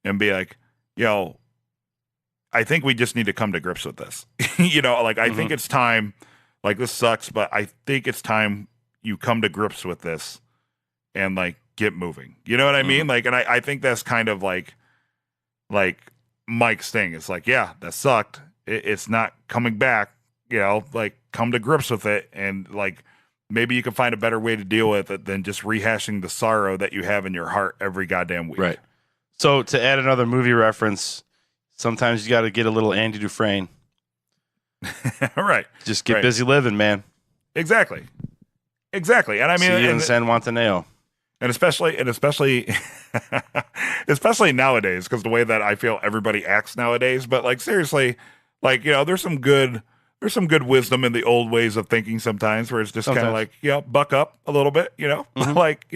and be like, I think we just need to come to grips with this. Like I think it's time, like this sucks, but I think it's time you come to grips with this and like get moving. You know what I mean? Like, and I think that's kind of like Mike's thing. It's like, yeah, that sucked. It's not coming back, like come to grips with it. And like, maybe you can find a better way to deal with it than just rehashing the sorrow that you have in your heart every goddamn week. Right. So to add another movie reference, sometimes you got to get a little Andy Dufresne. Right. Just get busy living, man. Exactly. And I mean, see you in San Juantaneo. And especially nowadays, because the way that I feel everybody acts nowadays. But like seriously, like there's some good wisdom in the old ways of thinking sometimes, where it's just kind of like buck up a little bit, like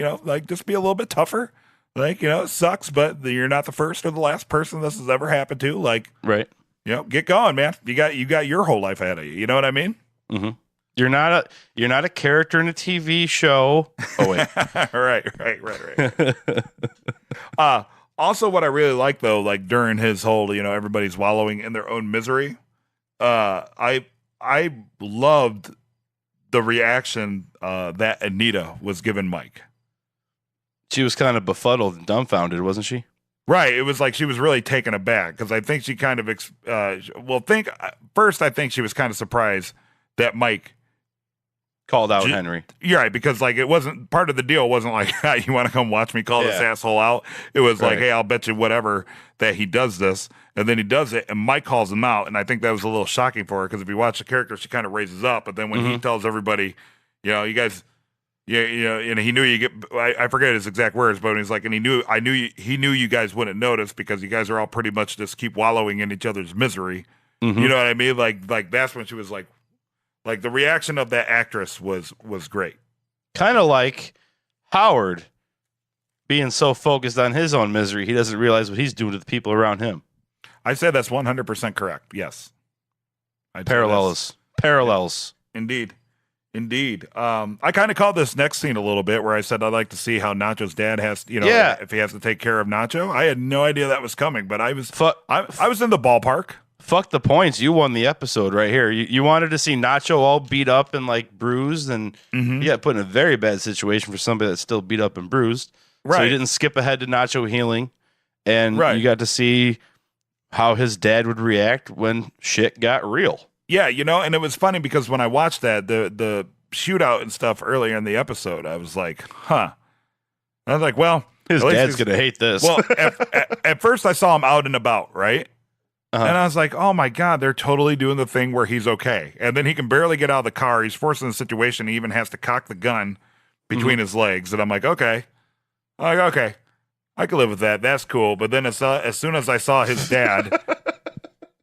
just be a little bit tougher. Like it sucks, but you're not the first or the last person this has ever happened to. Like right, get going, man. You got your whole life ahead of you. You know what I mean? Mm-hmm. You're not a character in a TV show. Oh wait, right. Also, what I really like though, like during his whole, everybody's wallowing in their own misery. I loved the reaction that Anita was giving Mike. She was kind of befuddled and dumbfounded, wasn't she? Right. It was like she was really taken aback because I think she kind of, first, I think she was kind of surprised that Mike called out Henry. You're right, because like it wasn't part of the deal, wasn't like, hey, you want to come watch me call this asshole out? It was like, hey, I'll bet you whatever that he does this. And then he does it, and Mike calls him out. And I think that was a little shocking for her because if you watch the character, she kind of raises up. But then when he tells everybody, you guys. Yeah, and he knew you get. I forget his exact words, but he's like, and he knew you guys wouldn't notice because you guys are all pretty much just keep wallowing in each other's misery. You know what I mean? Like that's when she was like the reaction of that actress was great. Kind of like Howard being so focused on his own misery, he doesn't realize what he's doing to the people around him. I say that's 100% correct. Yes, Parallels. Indeed. I kind of called this next scene a little bit where I said I'd like to see how Nacho's dad has, if he has to take care of Nacho. I had no idea that was coming, but I was in the ballpark. Fuck the points. You won the episode right here. You wanted to see Nacho all beat up and like bruised, and he got put in a very bad situation for somebody that's still beat up and bruised. Right. So you didn't skip ahead to Nacho healing, and you got to see how his dad would react when shit got real. Yeah, and it was funny because when I watched that, the shootout and stuff earlier in the episode, I was like, huh. I was like, well, his dad's going to hate this. Well, at first I saw him out and about, right? And I was like, oh my God, they're totally doing the thing where he's okay. And then he can barely get out of the car. He's forced in a situation. He even has to cock the gun between his legs. And I'm like, okay. I can live with that. That's cool. But then as soon as I saw his dad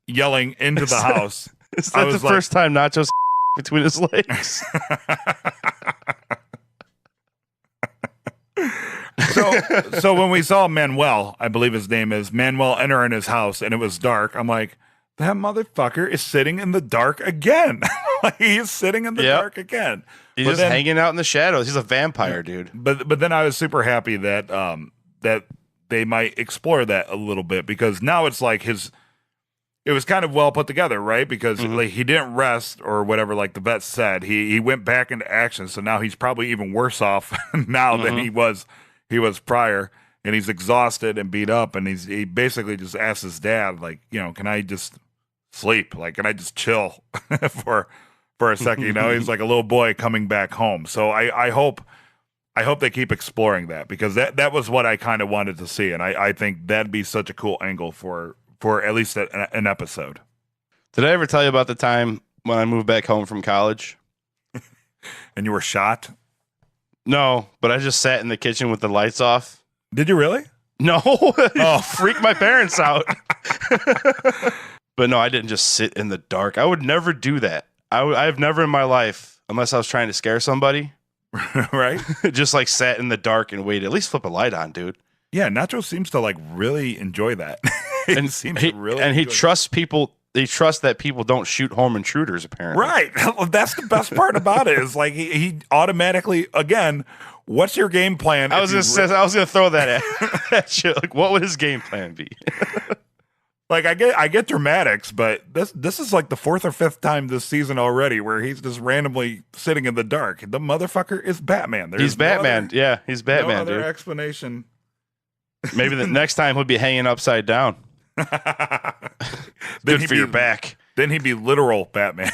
yelling into the house. Is that the first time Nacho's between his legs? So when we saw Manuel, I believe his name is Manuel, enter in his house and it was dark, I'm like, that motherfucker is sitting in the dark again. He's sitting in the dark again. He's just hanging out in the shadows. He's a vampire, dude. But then I was super happy that that they might explore that a little bit because now it's like it was kind of well put together, right? Because like he didn't rest or whatever, like the vet said. He went back into action, so now he's probably even worse off now than he was prior, and he's exhausted and beat up, and he basically just asked his dad, like, can I just sleep? Like, can I just chill for a second? He's like a little boy coming back home. So I hope they keep exploring that because that was what I kind of wanted to see, and I think that'd be such a cool angle for at least an episode. Did I ever tell you about the time when I moved back home from college? And you were shot? No, but I just sat in the kitchen with the lights off. Did you really? No. Freaked my parents out. But no, I didn't just sit in the dark. I would never do that. I've never in my life, unless I was trying to scare somebody, right? Just like sat in the dark and waited. At least flip a light on, dude. Yeah, Nacho seems to like really enjoy that. He trusts people. They trust that people don't shoot home intruders. Apparently, right? Well, that's the best part about it. Is like he automatically again. What's your game plan? I was gonna throw that at you. Like, what would his game plan be? Like I get dramatics, but this is like the 4th or 5th time this season already where he's just randomly sitting in the dark. The motherfucker is Batman. He's Batman. He's Batman. No other dude. Explanation. Maybe the next time he'll be hanging upside down. Good for your back. Then he'd be literal Batman.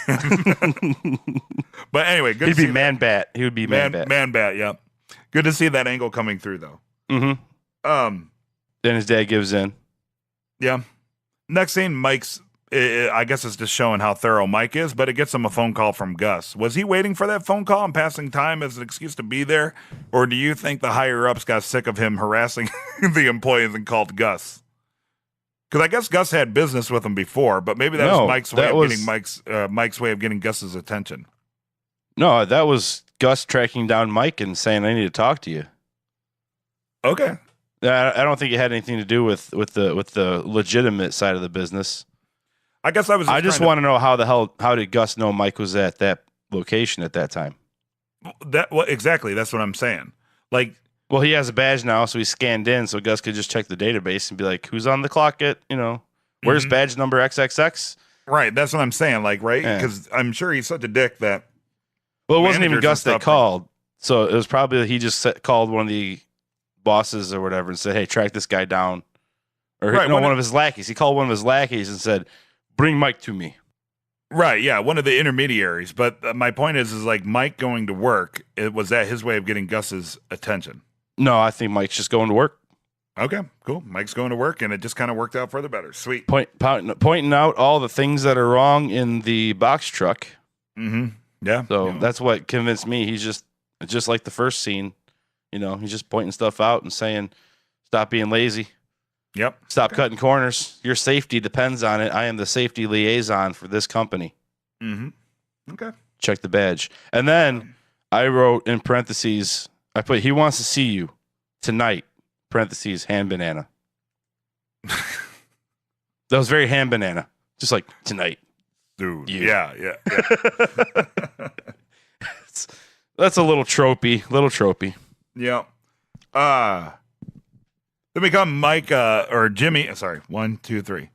But anyway, good. He'd be Man Bat. He would be Man Bat. Man Bat. Yeah. Good to see that angle coming through, though. Then his dad gives in. Yeah. Next scene, Mike's. I guess it's just showing how thorough Mike is, but it gets him a phone call from Gus. Was he waiting for that phone call and passing time as an excuse to be there, or do you think the higher ups got sick of him harassing the employees and called Gus? Because I guess Gus had business with him before, but maybe that was Mike's way of getting Mike's way of getting Gus's attention. No, that was Gus tracking down Mike and saying, "I need to talk to you." Okay. I don't think it had anything to do with the legitimate side of the business. I guess I just want to know how did Gus know Mike was at that location at that time? Exactly. That's what I'm saying. Like, well, he has a badge now, so he's scanned in, so Gus could just check the database and be like, "Who's on the clock at where's badge number XXX?" Right. That's what I'm saying. Like, right? Because I'm sure he's such a dick that. Well, it wasn't even Gus that called, so it was probably he just called one of the bosses or whatever and said, "Hey, track this guy down." Or Right, one of his lackeys. He called one of his lackeys and said, "Bring Mike to me." Right, yeah, one of the intermediaries. But my point is like Mike going to work, was that his way of getting Gus's attention? No, I think Mike's just going to work. Okay, cool. Mike's going to work, and it just kind of worked out for the better. Sweet. Pointing out all the things that are wrong in the box truck. Mm-hmm. Yeah. So that's what convinced me. He's just like the first scene. He's just pointing stuff out and saying, "Stop being lazy. Yep. Stop cutting corners. Your safety depends on it. I am the safety liaison for this company." Mm-hmm. Okay. Check the badge. And then I wrote in parentheses, I put, "He wants to see you tonight," parentheses, hand banana. That was very hand banana. Just like, tonight. Dude. You. Yeah. That's a little tropey. Yeah. Then we come Mike, or Jimmy. Sorry, 1, 2, 3.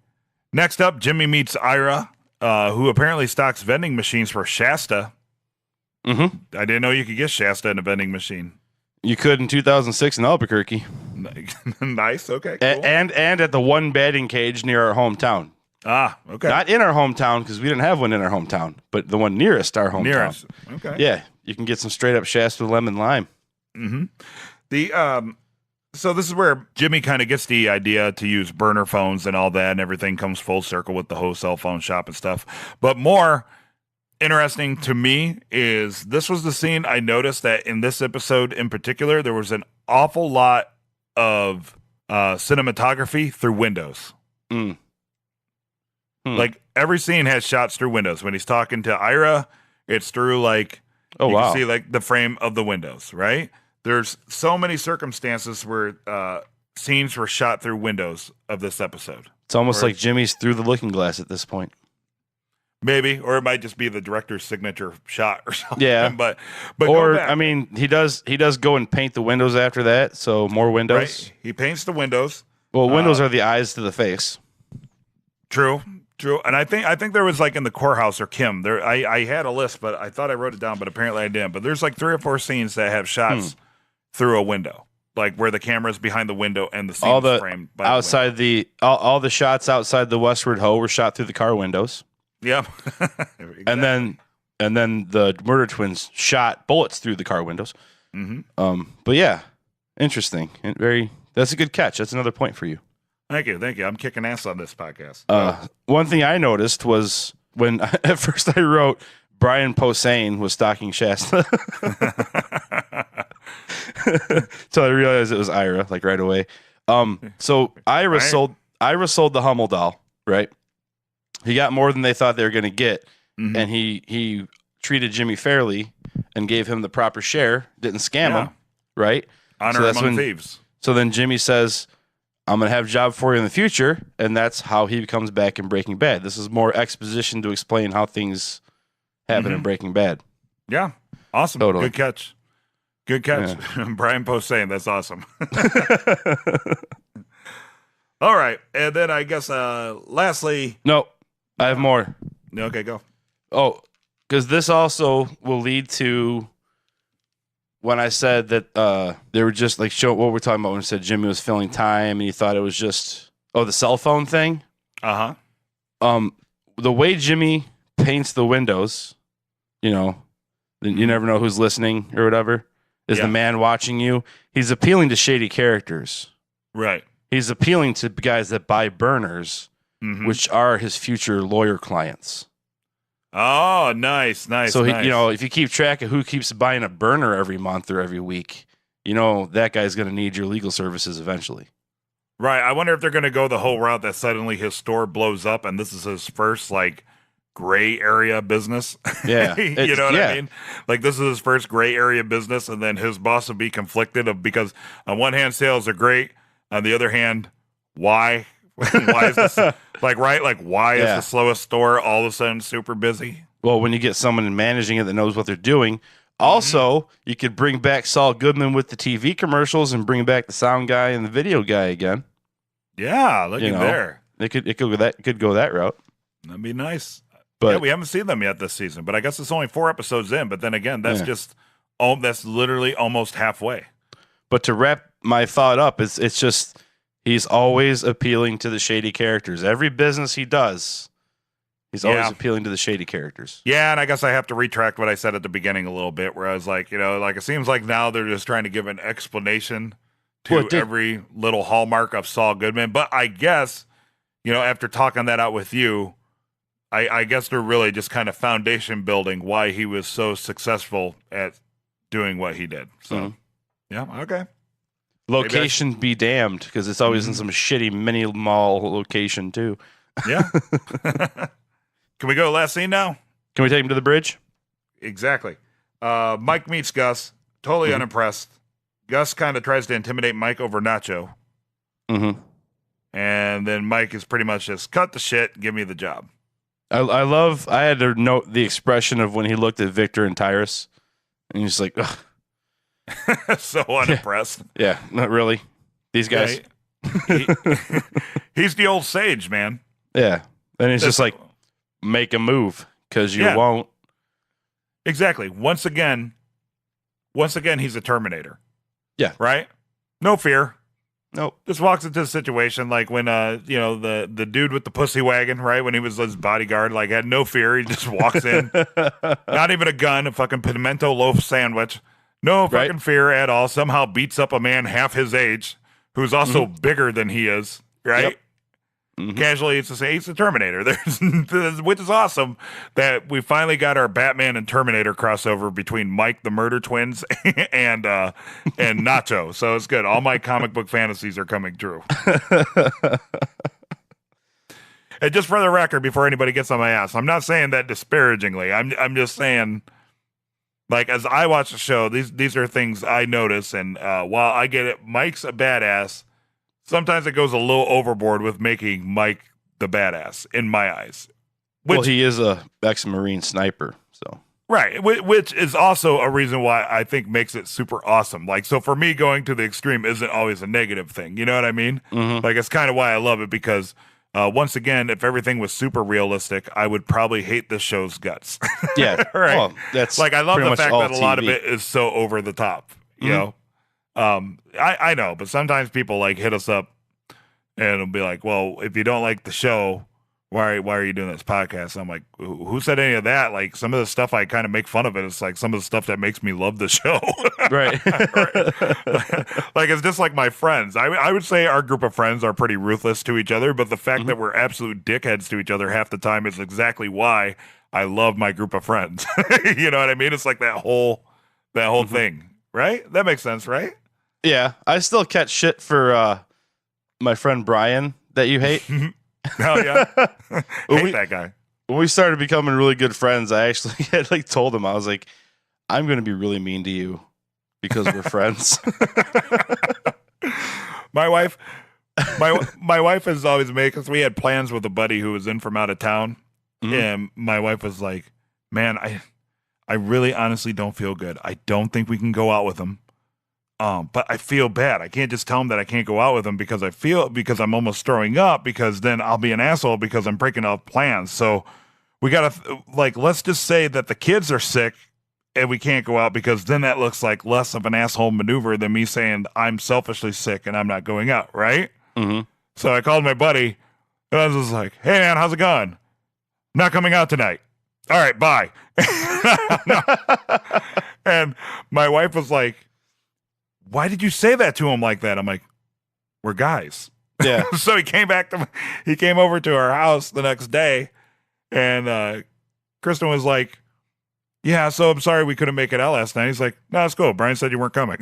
Next up, Jimmy meets Ira, who apparently stocks vending machines for Shasta. Mm-hmm. I didn't know you could get Shasta in a vending machine. You could in 2006 in Albuquerque. Nice. Okay. Cool. And at the one batting cage near our hometown. Ah, okay. Not in our hometown because we didn't have one in our hometown, but the one nearest our hometown. Nearest. Okay. Yeah, you can get some straight up Shasta lemon lime. Mm-hmm. So this is where Jimmy kind of gets the idea to use burner phones and all that, and everything comes full circle with the whole cell phone shop and stuff. But more interesting to me is this was the scene I noticed that in this episode in particular, there was an awful lot of cinematography through windows. Like every scene has shots through windows. When he's talking to Ira, it's through like, you can see like the frame of the windows, right? There's so many circumstances where scenes were shot through windows of this episode. It's almost like Jimmy's through the looking glass at this point. Maybe, or it might just be the director's signature shot or something. Yeah, but or I mean, he does go and paint the windows after that, so more windows. Right. He paints the windows. Well, windows are the eyes to the face. True. And I think there was like in the courthouse or Kim. There, I had a list, but I thought I wrote it down, but apparently I didn't. But there's like 3 or 4 scenes that have shots through a window, like where the camera's behind the window and the scene is framed by outside all the shots outside the Westward Ho were shot through the car windows. Yep. Exactly. And then the murder twins shot bullets through the car windows. Mm-hmm. But yeah, interesting and that's a good catch. That's another point for you. Thank you. I'm kicking ass on this podcast. One thing I noticed was when at first I wrote Brian Posehn was stalking Shasta. So I realized it was Ira, like right away. So Ira sold the Hummel doll, right? He got more than they thought they were going to get, and he treated Jimmy fairly and gave him the proper share. Didn't scam him, right? Honor among thieves. So then Jimmy says, "I'm going to have a job for you in the future," and that's how he comes back in Breaking Bad. This is more exposition to explain how things happen in Breaking Bad. Yeah, awesome. Totally. Good catch. Yeah. Brian Posehn, that's awesome. All right, and then I guess lastly... No, I have more. Okay, go. Oh, because this also will lead to when I said that they were just like show what we're talking about when I said Jimmy was filling time and he thought it was just the cell phone thing. The way Jimmy paints the windows, you never know who's listening or whatever. Is the man watching you? He's appealing to shady characters. Right. He's appealing to guys that buy burners, which are his future lawyer clients. Oh, nice. So, if you keep track of who keeps buying a burner every month or every week, that guy's going to need your legal services eventually. Right. I wonder if they're going to go the whole route that suddenly his store blows up and this is his first, gray area business. Yeah. You know what I mean? Like this is his first gray area business, and then his boss would be conflicted because on one hand sales are great, on the other hand, why is this why is the slowest store all of a sudden super busy? Well, when you get someone managing it that knows what they're doing. Also, you could bring back Saul Goodman with the TV commercials and bring back the sound guy and the video guy again. Yeah, look at there. It could go that route. That'd be nice. But we haven't seen them yet this season, but I guess it's only 4 episodes in. But then again, that's that's literally almost halfway. But to wrap my thought up, it's just He's always appealing to the shady characters. Every business he does, he's always appealing to the shady characters. Yeah, and I guess I have to retract what I said at the beginning a little bit, where I was like, like it seems like now they're just trying to give an explanation to every little hallmark of Saul Goodman. But I guess, after talking that out with you, I guess they're really just kind of foundation building why he was so successful at doing what he did. So, yeah, okay. Location be damned, because it's always in some shitty mini mall location too. Yeah. Can we go to last scene now? Can we take him to the bridge? Exactly. Mike meets Gus, totally unimpressed. Gus kind of tries to intimidate Mike over Nacho. Mm-hmm. And then Mike is pretty much just, cut the shit, give me the job. I had to note the expression of when he looked at Victor and Tyrus, and he's like, ugh. So unimpressed. Yeah, not really. These guys. He's the old sage, man. Yeah. And he's just like, make a move, because you won't. Exactly. Once again, he's a Terminator. Yeah. Right? No fear. Nope. Just walks into the situation like when the dude with the pussy wagon, right? When he was his bodyguard, like had no fear. He just walks in. Not even a gun, a fucking pimento loaf sandwich. No fucking fear at all. Somehow beats up a man half his age who's also bigger than he is, right? Yep. Mm-hmm. Casually, it's the Terminator. Which is awesome that we finally got our Batman and Terminator crossover between Mike the Murder Twins and Nacho. So it's good. All my comic book fantasies are coming true. And just for the record, before anybody gets on my ass, I'm not saying that disparagingly. I'm just saying, like, as I watch the show, these are things I notice. And while I get it, Mike's a badass. Sometimes it goes a little overboard with making Mike the badass in my eyes. Well, he is a ex-Marine sniper, so. Right, which is also a reason why I think makes it super awesome. Like, so for me, going to the extreme isn't always a negative thing. You know what I mean? Mm-hmm. Like, it's kind of why I love it, because once again, if everything was super realistic, I would probably hate this show's guts. Yeah, right. Well, that's like, I love the fact that a lot of TV. it is so over the top. You know. I know, but sometimes people like hit us up and it'll be like, well, if you don't like the show, why are you doing this podcast? And I'm like, who said any of that? Like, some of the stuff I kind of make fun of it. It's like some of the stuff that makes me love the show. Right. Like, it's just like my friends. I would say our group of friends are pretty ruthless to each other, but the fact that we're absolute dickheads to each other half the time is exactly why I love my group of friends. You know what I mean? It's like that whole thing, right? That makes sense, right? Yeah, I still catch shit for my friend Brian that you hate. Hell yeah. Hate that guy. When we started becoming really good friends, I actually had told him, I was like, I'm going to be really mean to you because we're friends. My wife has always made, because we had plans with a buddy who was in from out of town. And my wife was like, man, I really honestly don't feel good. I don't think we can go out with him. But I feel bad. I can't just tell him that I can't go out with him because I'm almost throwing up, because then I'll be an asshole because I'm breaking off plans. So we got to, let's just say that the kids are sick and we can't go out, because then that looks like less of an asshole maneuver than me saying I'm selfishly sick and I'm not going out, right? Mm-hmm. So I called my buddy and I was just like, hey man, how's it going? Not coming out tonight. All right, bye. And my wife was like, why did you say that to him like that? I'm like, we're guys. Yeah. So he came over to our house the next day, and Kristen was like, yeah, so I'm sorry we couldn't make it out last night. He's like, no, it's cool. Brian said you weren't coming.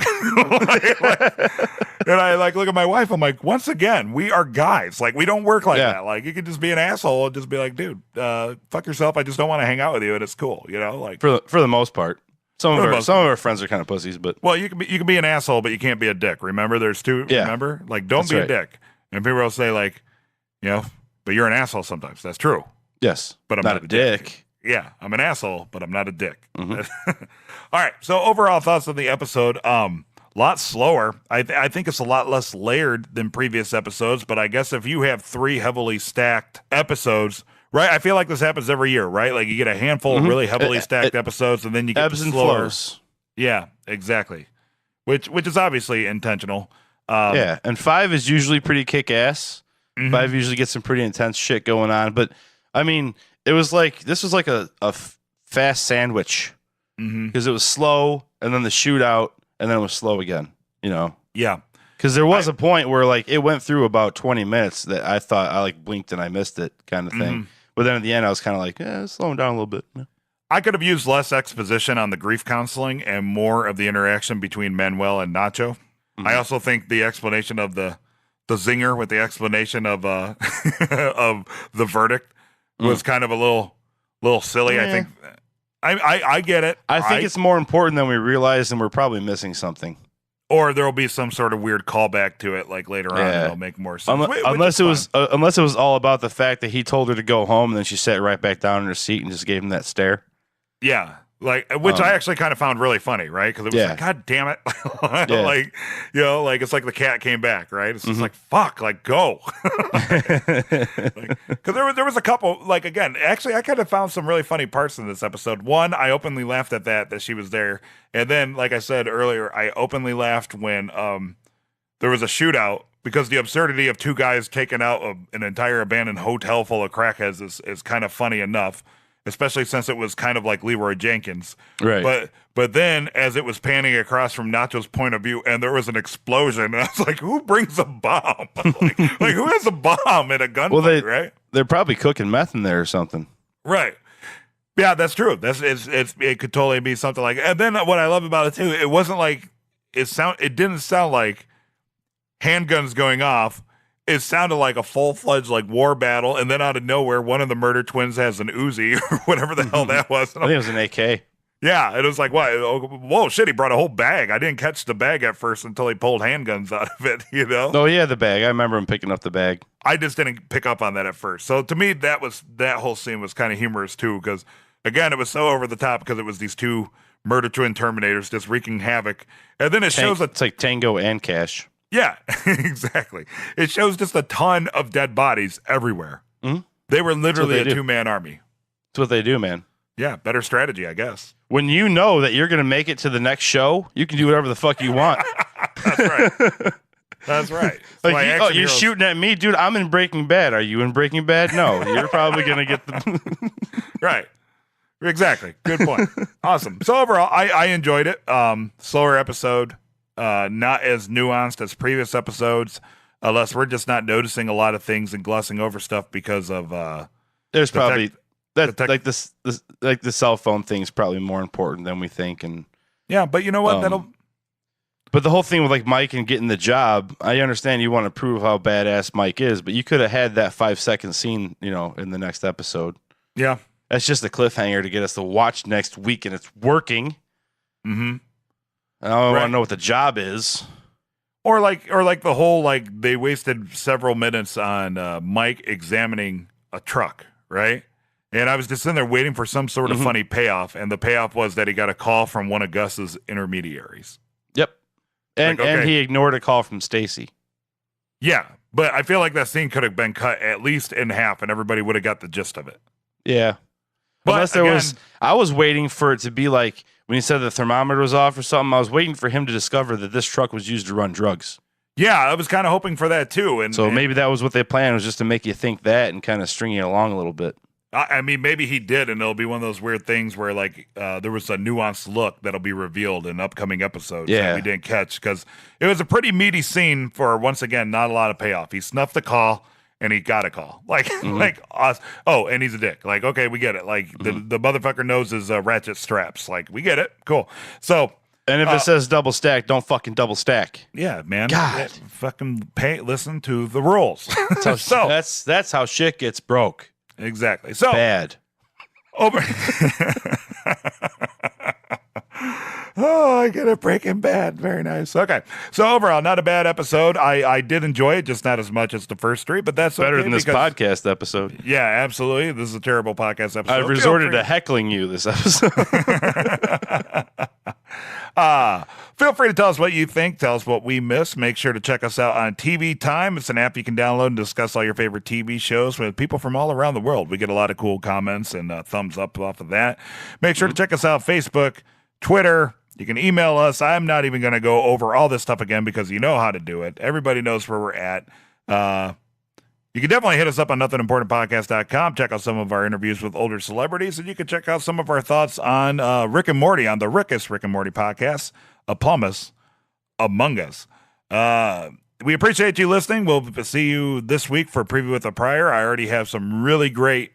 And I look at my wife. I'm like, once again, we are guys. Like, we don't work like that. Like, you could just be an asshole and just be like, dude, fuck yourself. I just don't want to hang out with you, and it's cool. You know, like, for the most part. Some of our friends are kind of pussies, but well, you can be an asshole, but you can't be a dick. Remember, there's two. Yeah. Remember, like, don't be a dick. And people will say, like, but you're an asshole sometimes. That's true. Yes, but I'm not a dick. Yeah, I'm an asshole, but I'm not a dick. Mm-hmm. All right. So overall thoughts on the episode. Lot slower. I think it's a lot less layered than previous episodes. But I guess if you have 3 heavily stacked episodes. Right, I feel like this happens every year, right? Like, you get a handful of really heavily stacked episodes, and then you get ebbs the and slower. flows. Yeah, exactly. Which is obviously intentional. Yeah, and 5 is usually pretty kick-ass. 5 usually gets some pretty intense shit going on. But, I mean, this was like a fast sandwich. Because it was slow, and then the shootout, and then it was slow again, you know? Yeah. Because there was a point where, like, it went through about 20 minutes that I thought I, like, blinked and I missed it kind of thing. But then at the end, I was kind of like, slowing down a little bit. Yeah. I could have used less exposition on the grief counseling and more of the interaction between Manuel and Nacho. I also think the explanation of the zinger with the explanation of of the verdict was kind of a little silly. I think I get it. I think it's more important than we realize, and we're probably missing something. Or there will be some sort of weird callback to it, like later on, and it'll make more sense. Unless it was all about the fact that he told her to go home, and then she sat right back down in her seat and just gave him that stare. Yeah, which I actually kind of found really funny, right? Because it was like, God damn it, like it's like the cat came back, right? It's just like fuck, like go, because there was a couple, like again, actually, I kind of found some really funny parts in this episode. One, I openly laughed at that she was there, and then, like I said earlier, I openly laughed when there was a shootout. Because the absurdity of two guys taking out an entire abandoned hotel full of crackheads is kind of funny enough. Especially since it was kind of like Leroy Jenkins. Right. But then as it was panning across from Nacho's point of view and there was an explosion, and I was like, who brings a bomb? like who has a bomb in a gunfight, right? They're probably cooking meth in there or something. Right. Yeah, that's true. It could totally be something like. And then what I love about it too, it wasn't like it didn't sound like handguns going off. It sounded like a full-fledged like war battle, and then out of nowhere, one of the murder twins has an Uzi or whatever the hell that was. I think it was an AK. Yeah, it was like, what? Whoa, shit! He brought a whole bag. I didn't catch the bag at first until he pulled handguns out of it. You know? Oh yeah, the bag. I remember him picking up the bag. I just didn't pick up on that at first. So to me, that whole scene was kind of humorous too, because again, it was so over the top because it was these two murder twin Terminators just wreaking havoc, and then shows it's like Tango and Cash. Yeah, exactly. It shows just a ton of dead bodies everywhere. They were literally a two-man army. That's what they do, man. Yeah, better strategy, I guess. When you know that you're going to make it to the next show, you can do whatever the fuck you want. That's right. That's right. Like, you're shooting at me, dude. I'm in Breaking Bad. Are you in Breaking Bad? No. You're probably going to get the... Right. Exactly. Good point. Awesome. So overall, I enjoyed it. Slower episode. Not as nuanced as previous episodes, unless we're just not noticing a lot of things and glossing over stuff because of there's probably like the cell phone thing is probably more important than we think. And yeah, but you know what? But the whole thing with like Mike and getting the job, I understand you want to prove how badass Mike is, but you could have had that 5-second scene, in the next episode. Yeah, that's just a cliffhanger to get us to watch next week, and it's working. Mm-hmm. I don't want to know what the job is. Or like the whole, like, they wasted several minutes on Mike examining a truck, right? And I was just in there waiting for some sort of funny payoff, and the payoff was that he got a call from one of Gus's intermediaries. Yep. And he ignored a call from Stacy. Yeah, but I feel like that scene could have been cut at least in half, and everybody would have got the gist of it. Yeah. But unless I was waiting for it to be like, when he said the thermometer was off or something, I was waiting for him to discover that this truck was used to run drugs. Yeah, I was kind of hoping for that too. And maybe that was what they planned, was just to make you think that and kind of string you along a little bit. I mean, maybe he did, and it'll be one of those weird things where, like, there was a nuanced look that'll be revealed in upcoming episodes that we didn't catch, because it was a pretty meaty scene for, once again, not a lot of payoff. He snuffed the call, and he got a call. Like, and he's a dick. Like, okay, we get it. Like, the motherfucker knows his ratchet straps. Like, we get it. Cool. So... And if it says double stack, don't fucking double stack. Yeah, man. God. Fucking listen to the rules. That's how shit gets broke. Exactly. So bad. Over. Oh, I get it. Breaking Bad. Very nice. Okay. So overall, not a bad episode. I did enjoy it, just not as much as the first three, but that's better than this podcast episode. Yeah, absolutely. This is a terrible podcast episode. I've resorted to heckling you this episode. Feel free to tell us what you think. Tell us what we missed. Make sure to check us out on TV Time. It's an app you can download and discuss all your favorite TV shows with people from all around the world. We get a lot of cool comments and thumbs up off of that. Make sure to check us out Facebook, Twitter, You can email us. I'm not even going to go over all this stuff again because you know how to do it. Everybody knows where we're at. You can definitely hit us up on nothingimportantpodcast.com. Check out some of our interviews with older celebrities, and you can check out some of our thoughts on Rick and Morty on the Rickest Rick and Morty podcast, A Pumice Among Us. We appreciate you listening. We'll see you this week for Preview with a Prior. I already have some really great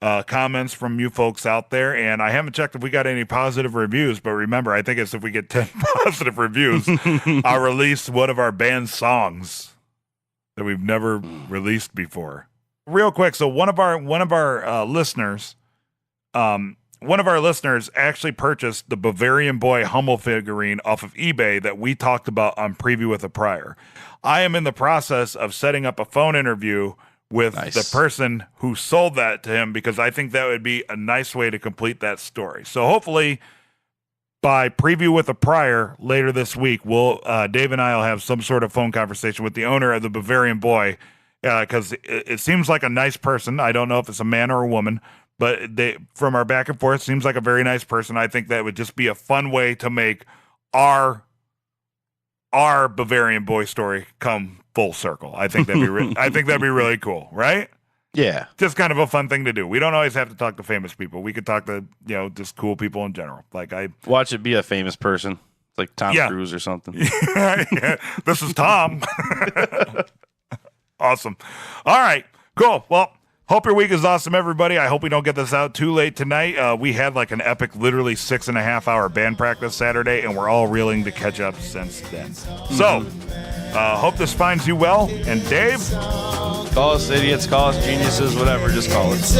comments from you folks out there, and I haven't checked if we got any positive reviews, but remember, I think it's if we get 10 positive reviews, I'll release one of our band songs that we've never released before. Real quick, so one of our listeners actually purchased the Bavarian Boy Hummel figurine off of eBay that we talked about on Preview with a Prior. I am in the process of setting up a phone interview with the person who sold that to him because I think that would be a nice way to complete that story. So hopefully by Preview with a Prior later this week, Dave and I will have some sort of phone conversation with the owner of the Bavarian Boy because it seems like a nice person. I don't know if it's a man or a woman, but from our back and forth, seems like a very nice person. I think that would just be a fun way to make our Bavarian Boy story come full circle. I think that'd be really cool, right? Yeah. Just kind of a fun thing to do. We don't always have to talk to famous people. We could talk to, just cool people in general. Like watch it be a famous person, like Tom Cruise or something. Yeah. This is Tom. Awesome. All right, cool. Well, hope your week is awesome, everybody. I hope we don't get this out too late tonight. We had like an epic, literally 6.5 hour band practice Saturday, and we're all reeling to catch up since then. So, hope this finds you well. And Dave? Call us idiots, call us geniuses, whatever, just call us.